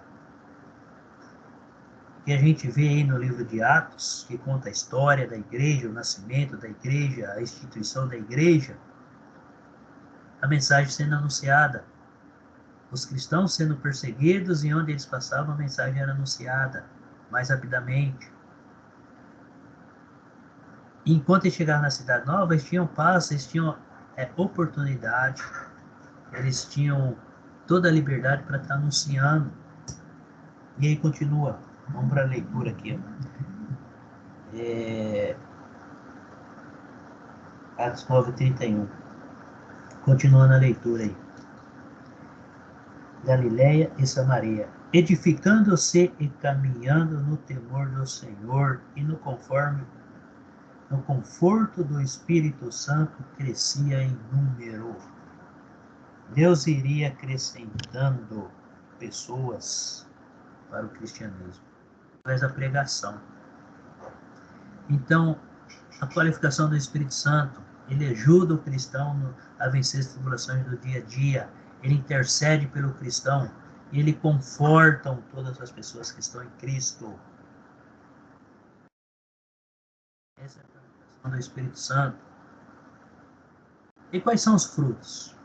E a gente vê aí no livro de Atos, que conta a história da igreja, o nascimento da igreja, a instituição da igreja, a mensagem sendo anunciada, os cristãos sendo perseguidos e onde eles passavam a mensagem era anunciada mais rapidamente. E enquanto eles chegaram na cidade nova, eles tinham paz, eles tinham oportunidade, eles tinham toda a liberdade para estar anunciando. E aí continua, vamos para a leitura aqui. Atos 9:31. Continuando a leitura aí. Galiléia e Samaria, edificando-se e caminhando no temor do Senhor e no conforto do Espírito Santo, crescia em número. Deus iria acrescentando pessoas para o cristianismo através da pregação. Então, a qualificação do Espírito Santo, ele ajuda o cristão a vencer as tribulações do dia a dia, ele intercede pelo cristão, e ele conforta todas as pessoas que estão em Cristo. Essa é a qualificação do Espírito Santo. E quais são os frutos?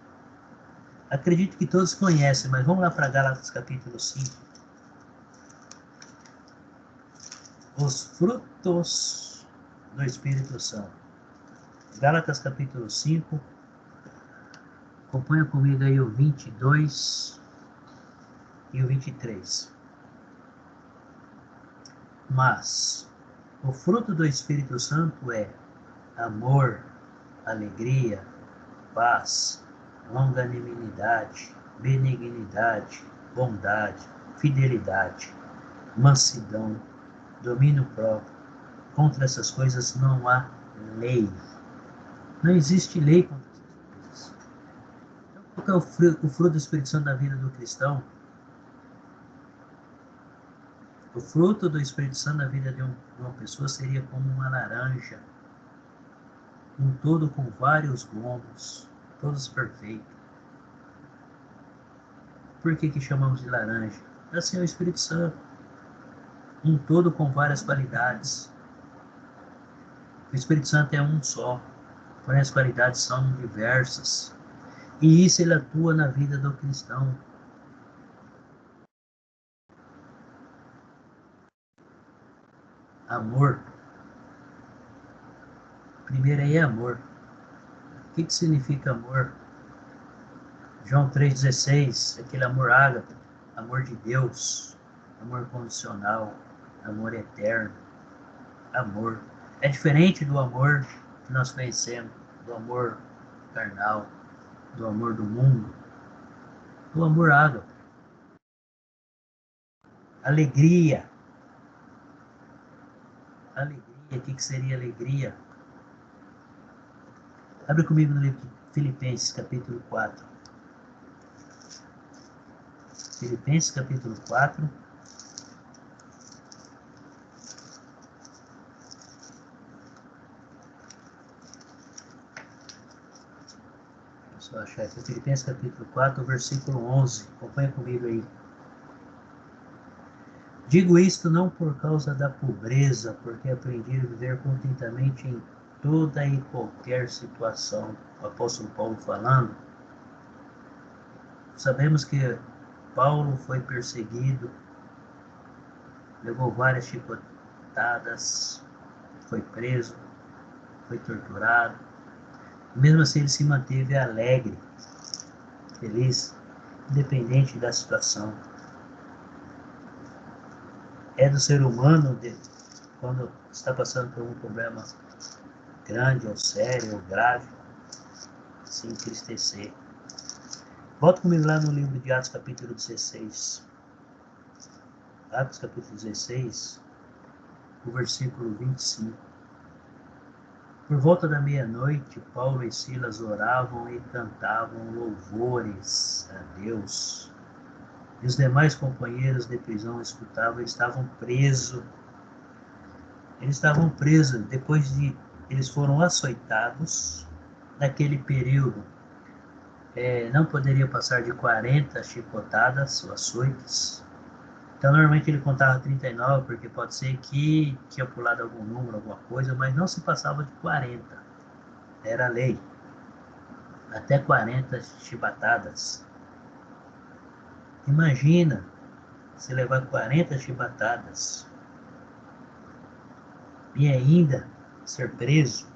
Acredito que todos conhecem, mas vamos lá para Gálatas capítulo 5. Os frutos do Espírito Santo. Gálatas capítulo 5. Acompanha comigo aí o 22 e o 23. Mas o fruto do Espírito Santo é amor, alegria, paz, longanimidade, benignidade, bondade, fidelidade, mansidão, domínio próprio. Contra essas coisas não há lei. Não existe lei contra essas coisas. Então, qual é o fruto do Espírito Santo na vida do cristão? O fruto do Espírito Santo na vida de uma pessoa seria como uma laranja, um todo com vários gomos, todos perfeitos. Por que chamamos de laranja? Assim é o Espírito Santo, um todo com várias qualidades. O Espírito Santo é um só, porém as qualidades são diversas. E isso ele atua na vida do cristão. Amor. Primeiro aí é amor. O que significa amor? João 3,16, aquele amor ágape, amor de Deus, amor condicional, amor eterno, amor. É diferente do amor que nós conhecemos, do amor carnal, do amor do mundo, do amor ágape. Alegria. Alegria, o que seria alegria? Abre comigo no livro de Filipenses, capítulo 4. Filipenses, capítulo 4. Deixa eu achar aqui. Filipenses, capítulo 4, versículo 11. Acompanha comigo aí. Digo isto não por causa da pobreza, porque aprendi a viver contentamente em toda e qualquer situação. O apóstolo Paulo falando. Sabemos que Paulo foi perseguido, levou várias chicotadas, foi preso, foi torturado. Mesmo assim ele se manteve alegre, feliz, independente da situação. É do ser humano, quando está passando por um problema grande ou sério ou grave, se entristecer. Volta comigo lá no livro de Atos, capítulo 16. Atos, capítulo 16, o versículo 25. Por volta da meia-noite, Paulo e Silas oravam e cantavam louvores a Deus. E os demais companheiros de prisão escutavam e estavam presos. Eles estavam presos depois de eles foram açoitados. Naquele período, não poderia passar de 40 chicotadas ou açoites. Então, normalmente ele contava 39, porque pode ser que tinha pulado algum número, alguma coisa, mas não se passava de 40. Era a lei. Até 40 chibatadas. Imagina se levar 40 chibatadas e ainda ser preso,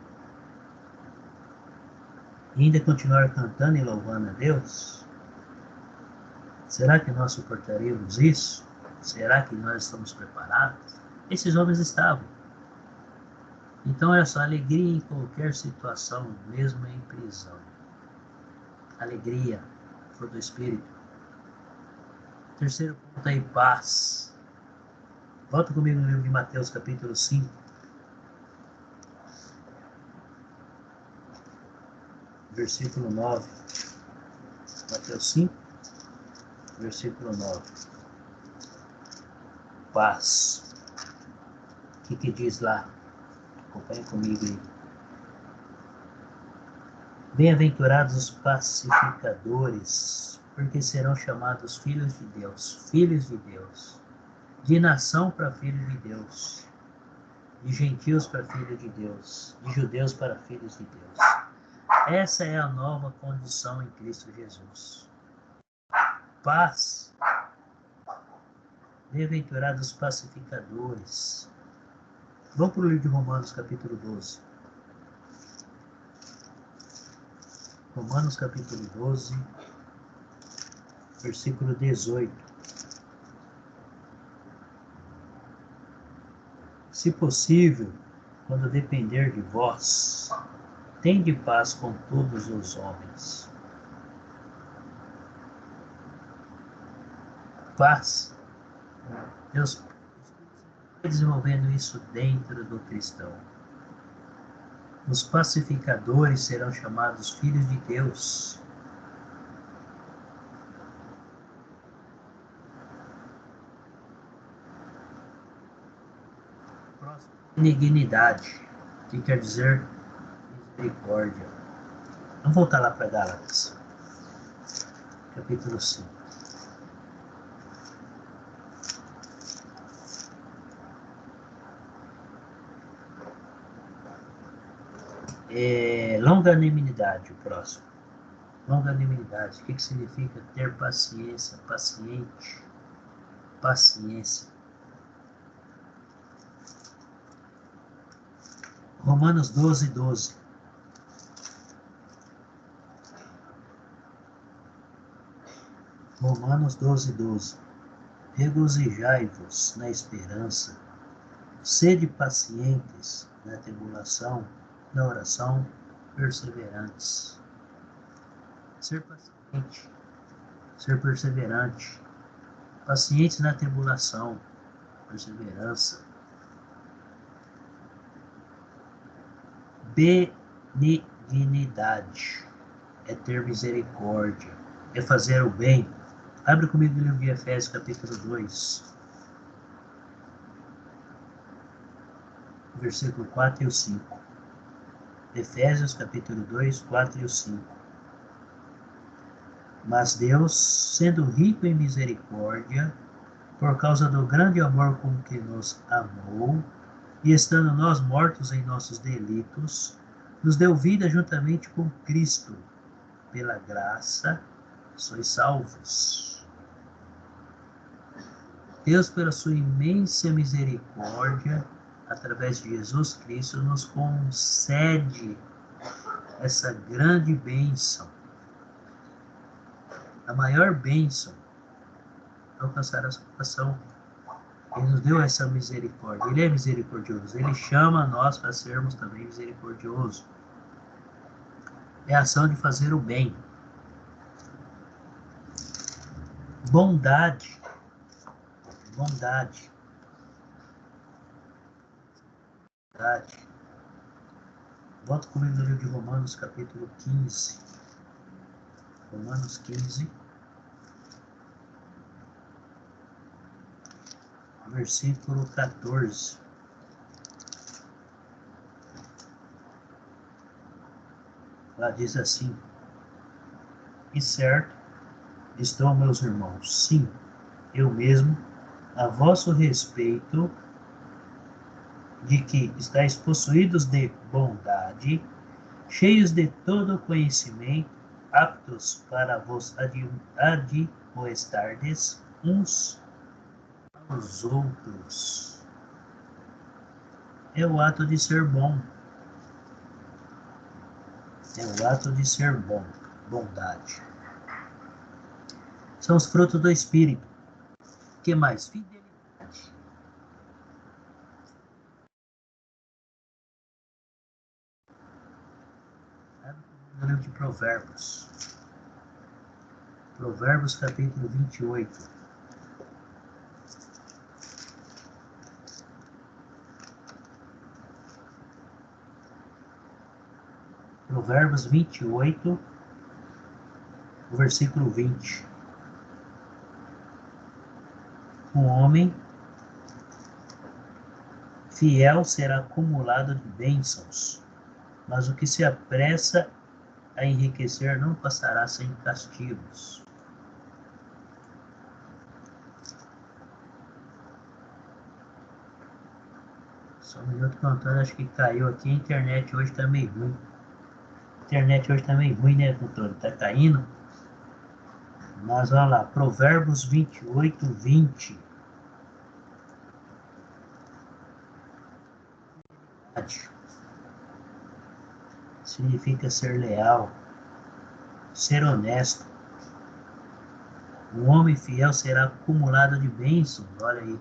e ainda continuar cantando e louvando a Deus. Será que nós suportaríamos isso? Será que nós estamos preparados? Esses homens estavam. Então é só alegria em qualquer situação, mesmo em prisão. Alegria, fruto do Espírito. Terceiro ponto aí, paz. Volta comigo no livro de Mateus, capítulo 5. Versículo 9. Mateus 5, versículo 9. Paz. O que diz lá? Acompanhe comigo aí. Bem-aventurados os pacificadores, porque serão chamados filhos de Deus. Filhos de Deus. De nação para filhos de Deus. De gentios para filhos de Deus. De judeus para filhos de Deus. Essa é a nova condição em Cristo Jesus. Paz. Bem-aventurados os pacificadores. Vamos para o livro de Romanos, capítulo 12. Romanos, capítulo 12, versículo 18. Se possível, quando depender de vós, tende paz com todos os homens. Paz. Deus está desenvolvendo isso dentro do cristão. Os pacificadores serão chamados filhos de Deus. Próximo. Benignidade, que quer dizer misericórdia. Vamos voltar lá para Gálatas, capítulo 5. Longanimidade, o próximo. Longanimidade, o que significa ter paciência, paciente, paciência. Romanos 12, 12. Romanos 12, 12. Regozijai-vos na esperança, sede pacientes na tribulação, na oração, perseverantes. Ser paciente, ser perseverante, pacientes na tribulação, perseverança. Benignidade é ter misericórdia, é fazer o bem. Abre comigo no livro de Efésios, capítulo 2, versículo 4 e o 5. Efésios, capítulo 2, 4 e o 5. Mas Deus, sendo rico em misericórdia, por causa do grande amor com que nos amou, e estando nós mortos em nossos delitos, nos deu vida juntamente com Cristo. Pela graça, sois salvos. Deus, pela sua imensa misericórdia, através de Jesus Cristo, nos concede essa grande bênção. A maior bênção é alcançar a salvação. Ele nos deu essa misericórdia. Ele é misericordioso. Ele chama a nós para sermos também misericordiosos. É a ação de fazer o bem. Bondade. Bondade. Bondade. Volta comigo no livro de Romanos, capítulo 15. Romanos 15. Versículo 14. Lá diz assim: E certo estão, meus irmãos, sim, eu mesmo, a vosso respeito, de que estáis possuídos de bondade, cheios de todo conhecimento, aptos para vos admoestardes uns aos outros. É o ato de ser bom. É o ato de ser bom. Bondade. São os frutos do Espírito. O que mais? Fidelidade. No livro de Provérbios. Provérbios, capítulo 28. Provérbios 28, versículo 20. Um homem fiel será acumulado de bênçãos, mas o que se apressa a enriquecer não passará sem castigos. Só um minuto que o Antônio acho que caiu aqui. A internet hoje está meio ruim. A internet hoje está meio ruim, né, Antônio? Está caindo. Mas olha lá, Provérbios 28, 20. Significa ser leal, ser honesto. Um homem fiel será acumulado de bênçãos. Olha aí.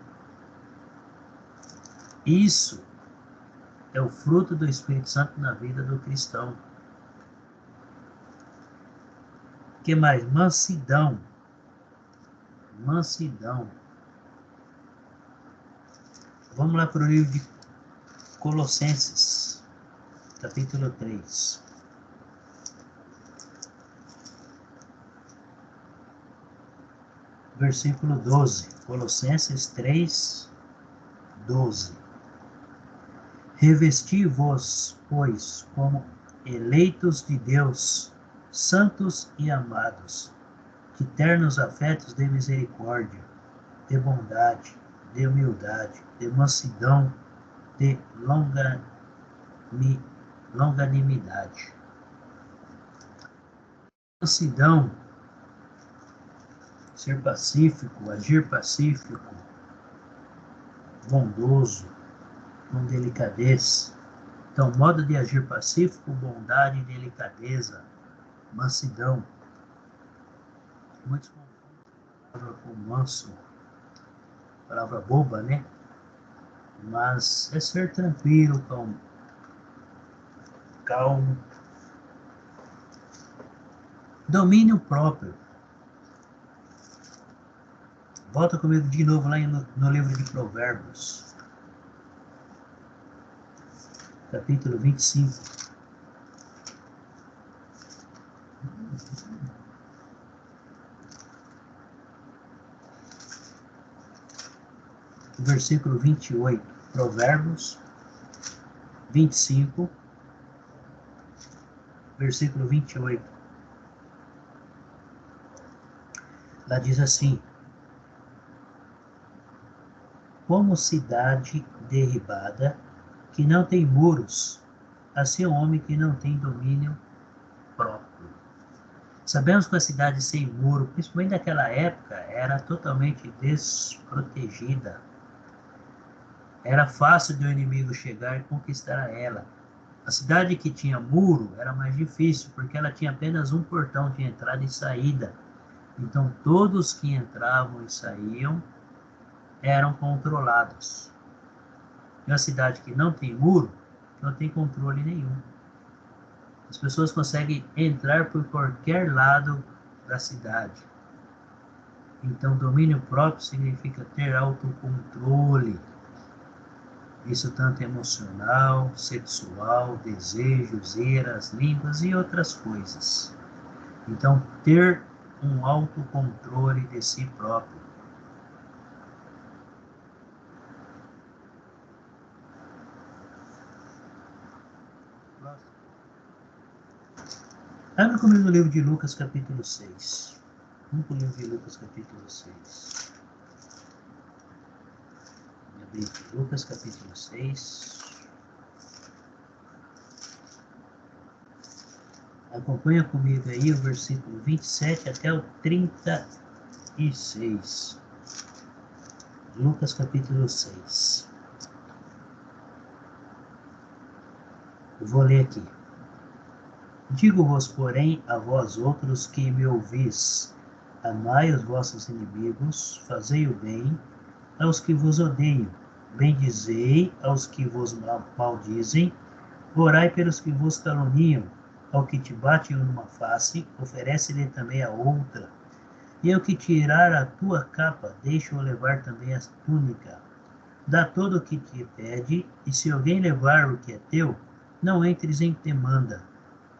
Isso é o fruto do Espírito Santo na vida do cristão. O que mais? Mansidão. Mansidão. Vamos lá para o livro de Colossenses, capítulo 3. Versículo 12. Colossenses 3, 12. Revesti-vos, pois, como eleitos de Deus, santos e amados, de ternos afetos de misericórdia, de bondade, de humildade, de mansidão, de longanimidade. Mansidão, ser pacífico, agir pacífico, bondoso, com delicadeza. Então, modo de agir pacífico, bondade e delicadeza, mansidão. Muitos confundem a palavra com manso, palavra boba, né? Mas é ser tranquilo, calmo. Domínio próprio. Volta comigo de novo lá no livro de Provérbios, capítulo 25. Versículo 28. Provérbios 25, versículo 28. Lá diz assim: como cidade derribada, que não tem muros, assim é um homem que não tem domínio próprio. Sabemos que a cidade sem muro, principalmente naquela época, era totalmente desprotegida. Era fácil de o inimigo chegar e conquistar ela. A cidade que tinha muro era mais difícil, porque ela tinha apenas um portão de entrada e saída. Então, todos que entravam e saíam eram controlados. Em uma cidade que não tem muro, não tem controle nenhum. As pessoas conseguem entrar por qualquer lado da cidade. Então, domínio próprio significa ter autocontrole. Isso tanto emocional, sexual, desejos, iras, línguas e outras coisas. Então, ter um autocontrole de si próprio. Abre comigo o livro de Lucas, capítulo 6. Vamos para o livro de Lucas, capítulo 6. Lucas, capítulo 6. Acompanha comigo aí o versículo 27 até o 36. Lucas, capítulo 6. Eu vou ler aqui. Digo-vos, porém, a vós outros que me ouvis, amai os vossos inimigos, fazei o bem aos que vos odeiam, bendizei aos que vos maldizem, orai pelos que vos caluniam, ao que te bate numa face, oferece-lhe também a outra, e ao que tirar a tua capa, deixa-o levar também a túnica. Dá todo o que te pede, e se alguém levar o que é teu, não entres em demanda.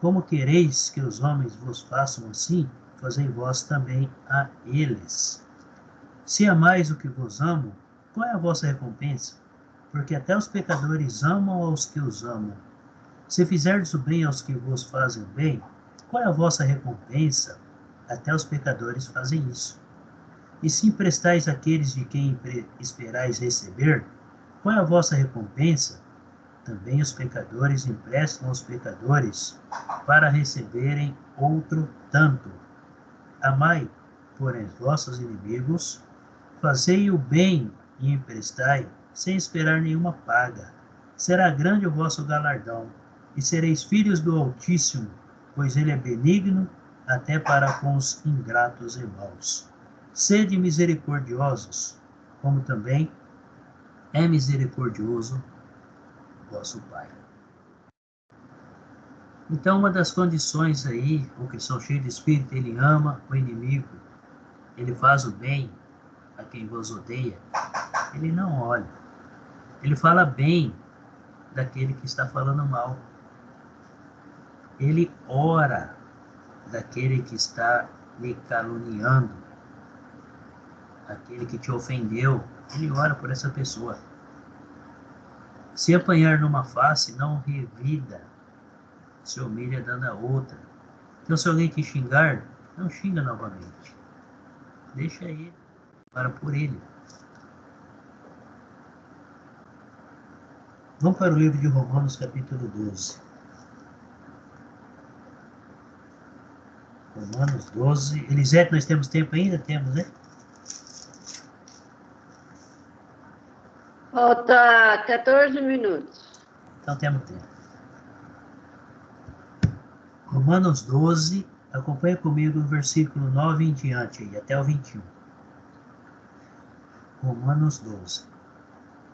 Como quereis que os homens vos façam assim, fazei vós também a eles. Se amais o que vos amam, qual é a vossa recompensa? Porque até os pecadores amam aos que os amam. Se fizerdes o bem aos que vos fazem o bem, qual é a vossa recompensa? Até os pecadores fazem isso. E se emprestais àqueles de quem esperais receber, qual é a vossa recompensa? Também os pecadores emprestam aos pecadores para receberem outro tanto. Amai, porém, vossos inimigos, fazei o bem e emprestai, sem esperar nenhuma paga. Será grande o vosso galardão, e sereis filhos do Altíssimo, pois ele é benigno até para com os ingratos e maus. Sede misericordiosos, como também é misericordioso vosso Pai. Então, uma das condições aí, o cristão cheio de espírito, ele ama o inimigo, ele faz o bem a quem vos odeia, ele não olha, ele fala bem daquele que está falando mal, ele ora daquele que está lhe caluniando, aquele que te ofendeu, ele ora por essa pessoa. Se apanhar numa face, não revida, se humilha dando a outra. Então, se alguém te xingar, não xinga novamente. Deixa ele, para por ele. Vamos para o livro de Romanos, capítulo 12. Romanos 12. Elisete, nós temos tempo ainda? Temos, né? Falta 14 minutos. Então temos tempo. Romanos 12, acompanha comigo o versículo 9 em diante, aí, até o 21. Romanos 12.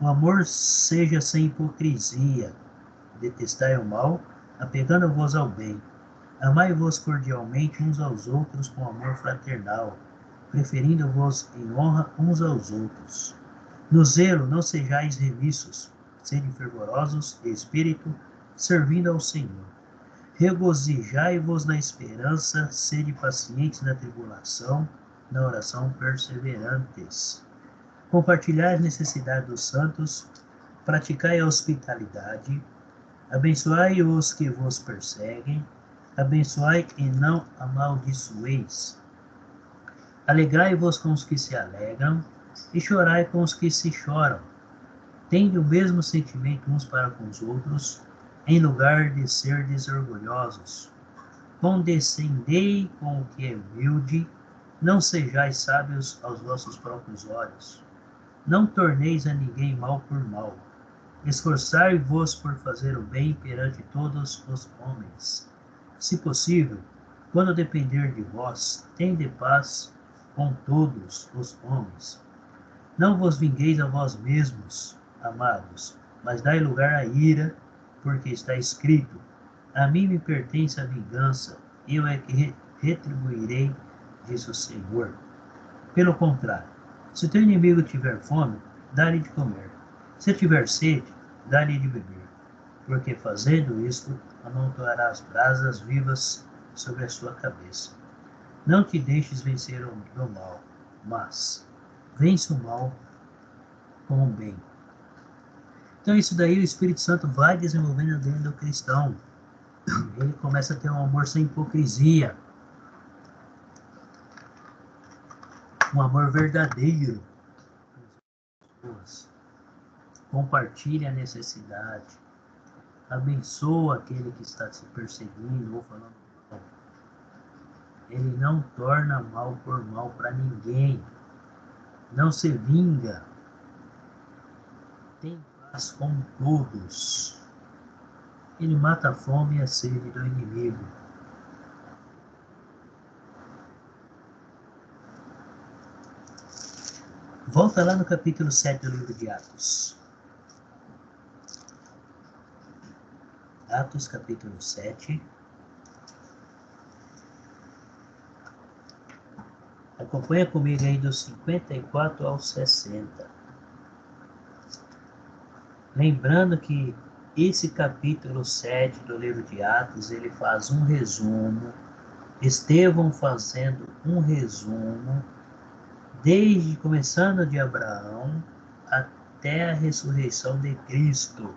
O amor seja sem hipocrisia, detestai o mal, apegando-vos ao bem. Amai-vos cordialmente uns aos outros com amor fraternal, preferindo-vos em honra uns aos outros. No zelo não sejais remissos, sede fervorosos de espírito, servindo ao Senhor. Regozijai-vos na esperança, sede pacientes na tribulação, na oração perseverantes. Compartilhai as necessidades dos santos, praticai a hospitalidade, abençoai os que vos perseguem, abençoai e não amaldiçoeis. Alegrai-vos com os que se alegram, e chorai com os que se choram. Tende o mesmo sentimento uns para com os outros, em lugar de serdes orgulhosos. Condescendei com o que é humilde, não sejais sábios aos vossos próprios olhos. Não torneis a ninguém mal por mal. Esforçai-vos por fazer o bem perante todos os homens. Se possível, quando depender de vós, tende paz com todos os homens. Não vos vingueis a vós mesmos, amados, mas dai lugar à ira, porque está escrito: a mim me pertence a vingança, eu é que retribuirei, diz o Senhor. Pelo contrário, se teu inimigo tiver fome, dá-lhe de comer. Se tiver sede, dá-lhe de beber, porque fazendo isto, amontoarás brasas vivas sobre a sua cabeça. Não te deixes vencer do mal, mas vence o mal com o bem. Então isso daí o Espírito Santo vai desenvolvendo dentro do cristão. Ele começa a ter um amor sem hipocrisia, um amor verdadeiro. Compartilha a necessidade, abençoa aquele que está se perseguindo ou falando mal. Ele não torna mal por mal para ninguém, não se vinga, tem paz com todos. Ele mata a fome e a sede do inimigo. Volta lá no capítulo 7 do livro de Atos. Atos, capítulo 7. Acompanha comigo aí dos 54 ao 60. Lembrando que esse capítulo 7 do livro de Atos, ele faz um resumo, Estevão fazendo um resumo, desde começando de Abraão até a ressurreição de Cristo.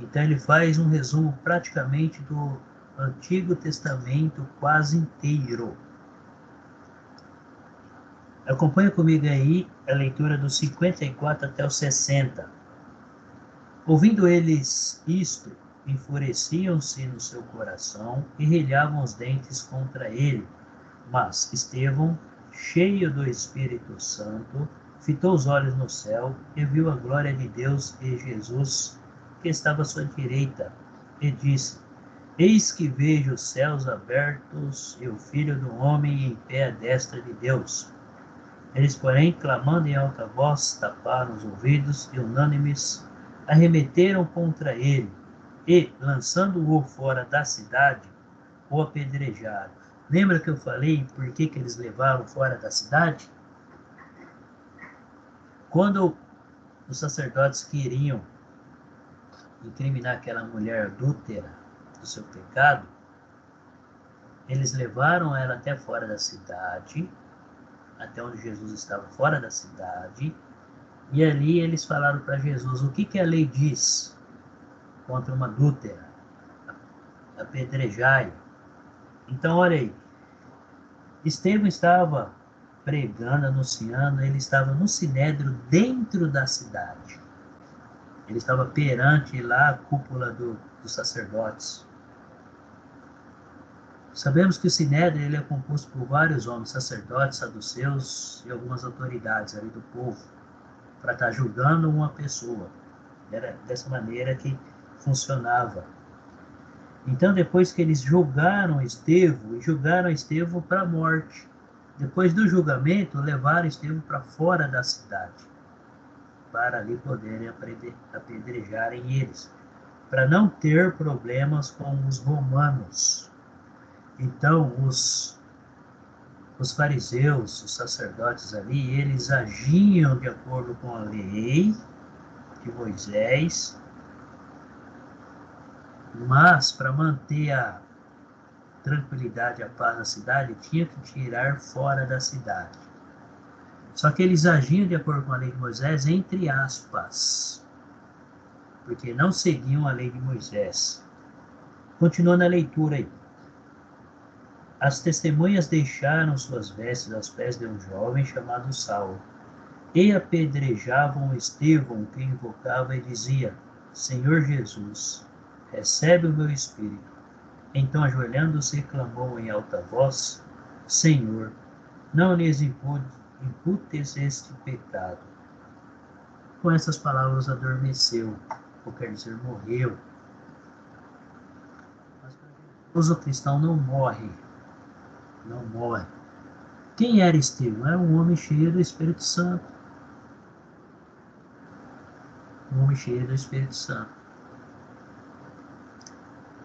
Então ele faz um resumo praticamente do Antigo Testamento quase inteiro. Acompanha comigo aí a leitura dos 54 até os 60. Ouvindo eles isto, enfureciam-se no seu coração e rilhavam os dentes contra ele. Mas Estevão, cheio do Espírito Santo, fitou os olhos no céu e viu a glória de Deus e Jesus, que estava à sua direita, e disse: eis que vejo os céus abertos e o Filho do Homem em pé à destra de Deus. Eles, porém, clamando em alta voz, taparam os ouvidos e, unânimes, arremeteram contra ele e, lançando-o fora da cidade, o apedrejaram. Lembra que eu falei por que eles levaram fora da cidade? Quando os sacerdotes queriam incriminar aquela mulher adúltera do seu pecado, eles levaram ela até fora da cidade, até onde Jesus estava, fora da cidade, e ali eles falaram para Jesus: o que a lei diz contra uma adúltera? Apedrejai. Então, olha aí, Estevão estava pregando, anunciando, ele estava no sinédrio dentro da cidade. Ele estava perante lá a cúpula dos sacerdotes. Sabemos que o sinédrio ele é composto por vários homens, sacerdotes, saduceus e algumas autoridades ali do povo, para estar julgando uma pessoa. Era dessa maneira que funcionava. Então, depois que eles julgaram Estevão para a morte. Depois do julgamento, levaram Estevão para fora da cidade, para ali poderem apedrejarem eles, para não ter problemas com os romanos. Então, os fariseus, os sacerdotes ali, eles agiam de acordo com a lei de Moisés, mas para manter a tranquilidade, a paz na cidade, tinha que tirar fora da cidade. Só que eles agiam de acordo com a lei de Moisés, entre aspas, porque não seguiam a lei de Moisés. Continuando a leitura aí. As testemunhas deixaram suas vestes aos pés de um jovem chamado Saulo, e apedrejavam Estevão, que invocava e dizia: Senhor Jesus, recebe o meu espírito. Então, ajoelhando-se, clamou em alta voz: Senhor, não lhes imputes este pecado. Com essas palavras adormeceu, ou quer dizer, morreu. Mas o cristão não morre. Não morre. Quem era Estevão? Era um homem cheio do Espírito Santo. um homem cheio do Espírito Santo.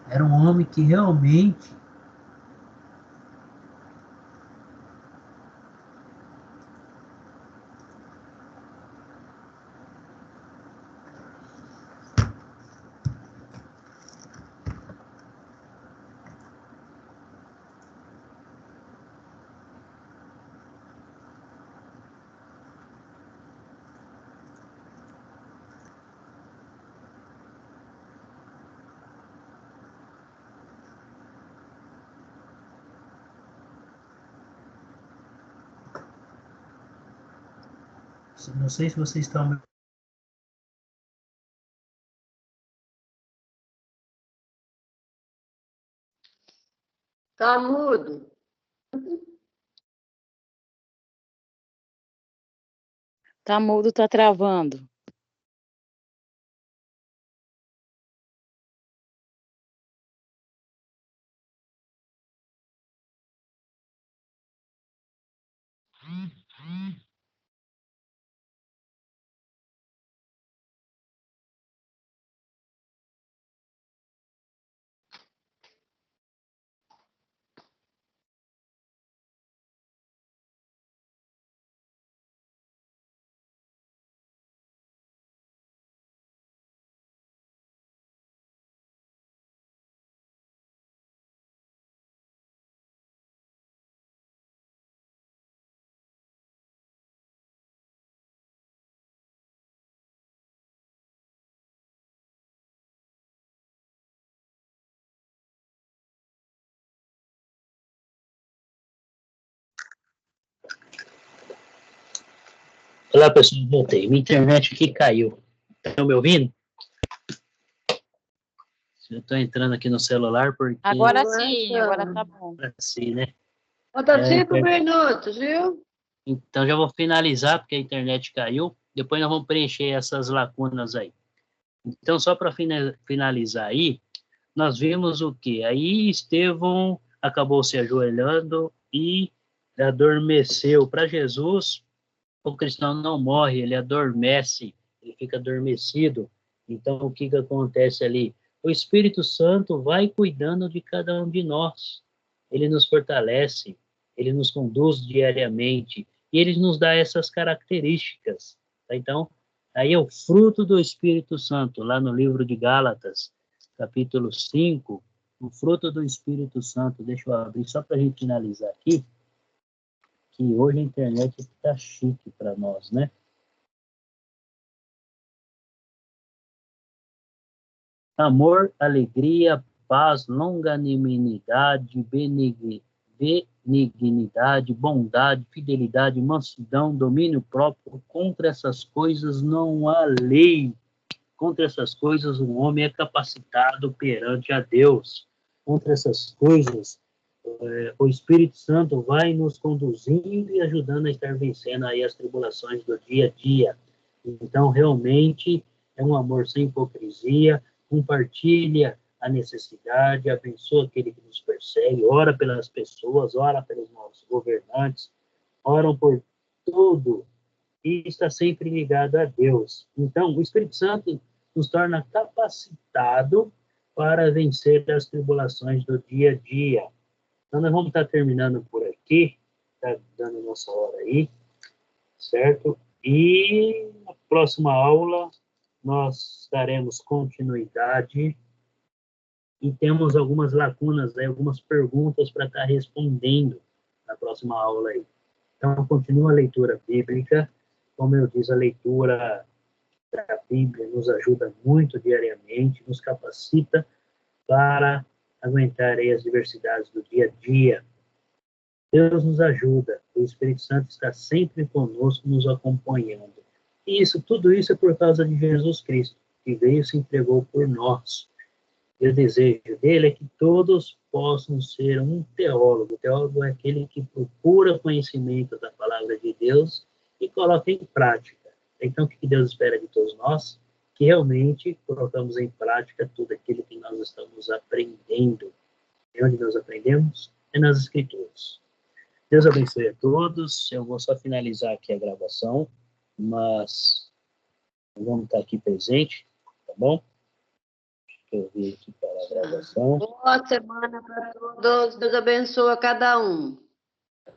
Era um homem que realmente não sei se vocês estão. Tá mudo. Tá mudo, tá travando. Olá, pessoal, voltei. Minha internet aqui caiu. Estão me ouvindo? Eu estou entrando aqui no celular porque... Agora sim, agora tá bom. Assim, né? Falta 5 minutos, viu? Então já vou finalizar, porque a internet caiu. Depois nós vamos preencher essas lacunas aí. Então, só para finalizar aí, nós vimos o quê? Aí Estevão acabou se ajoelhando e adormeceu. Para Jesus, o cristão não morre, ele adormece, ele fica adormecido. Então, o que acontece ali? O Espírito Santo vai cuidando de cada um de nós. Ele nos fortalece, ele nos conduz diariamente, e ele nos dá essas características. Tá? Então, aí é o fruto do Espírito Santo, lá no livro de Gálatas, capítulo 5, o fruto do Espírito Santo. Deixa eu abrir só para a gente finalizar aqui, que hoje a internet está chique para nós, né? Amor, alegria, paz, longanimidade, benignidade, bondade, fidelidade, mansidão, domínio próprio. Contra essas coisas não há lei. Contra essas coisas o homem é capacitado perante a Deus. Contra essas coisas o Espírito Santo vai nos conduzindo e ajudando a estar vencendo aí as tribulações do dia a dia. Então, realmente, é um amor sem hipocrisia, compartilha a necessidade, abençoa aquele que nos persegue, ora pelas pessoas, ora pelos nossos governantes, oram por tudo e está sempre ligado a Deus. Então, o Espírito Santo nos torna capacitado para vencer as tribulações do dia a dia. Então, nós vamos estar terminando por aqui, está dando a nossa hora aí, certo? E na próxima aula nós daremos continuidade e temos algumas lacunas, aí, algumas perguntas para estar respondendo na próxima aula aí. Então, continua a leitura bíblica. Como eu disse, a leitura da Bíblia nos ajuda muito diariamente, nos capacita para aguentar aí as diversidades do dia a dia. Deus nos ajuda, o Espírito Santo está sempre conosco, nos acompanhando. E tudo isso é por causa de Jesus Cristo, que veio e se entregou por nós. E o desejo dele é que todos possam ser um teólogo. O teólogo é aquele que procura conhecimento da palavra de Deus e coloca em prática. Então, o que Deus espera de todos nós? Que realmente colocamos em prática tudo aquilo que nós estamos aprendendo. E onde nós aprendemos? É nas Escrituras. Deus abençoe a todos. Eu vou só finalizar aqui a gravação, mas Vamos estar aqui presente, tá bom? Deixa eu ver aqui para a gravação. Boa semana para todos. Deus abençoe a cada um.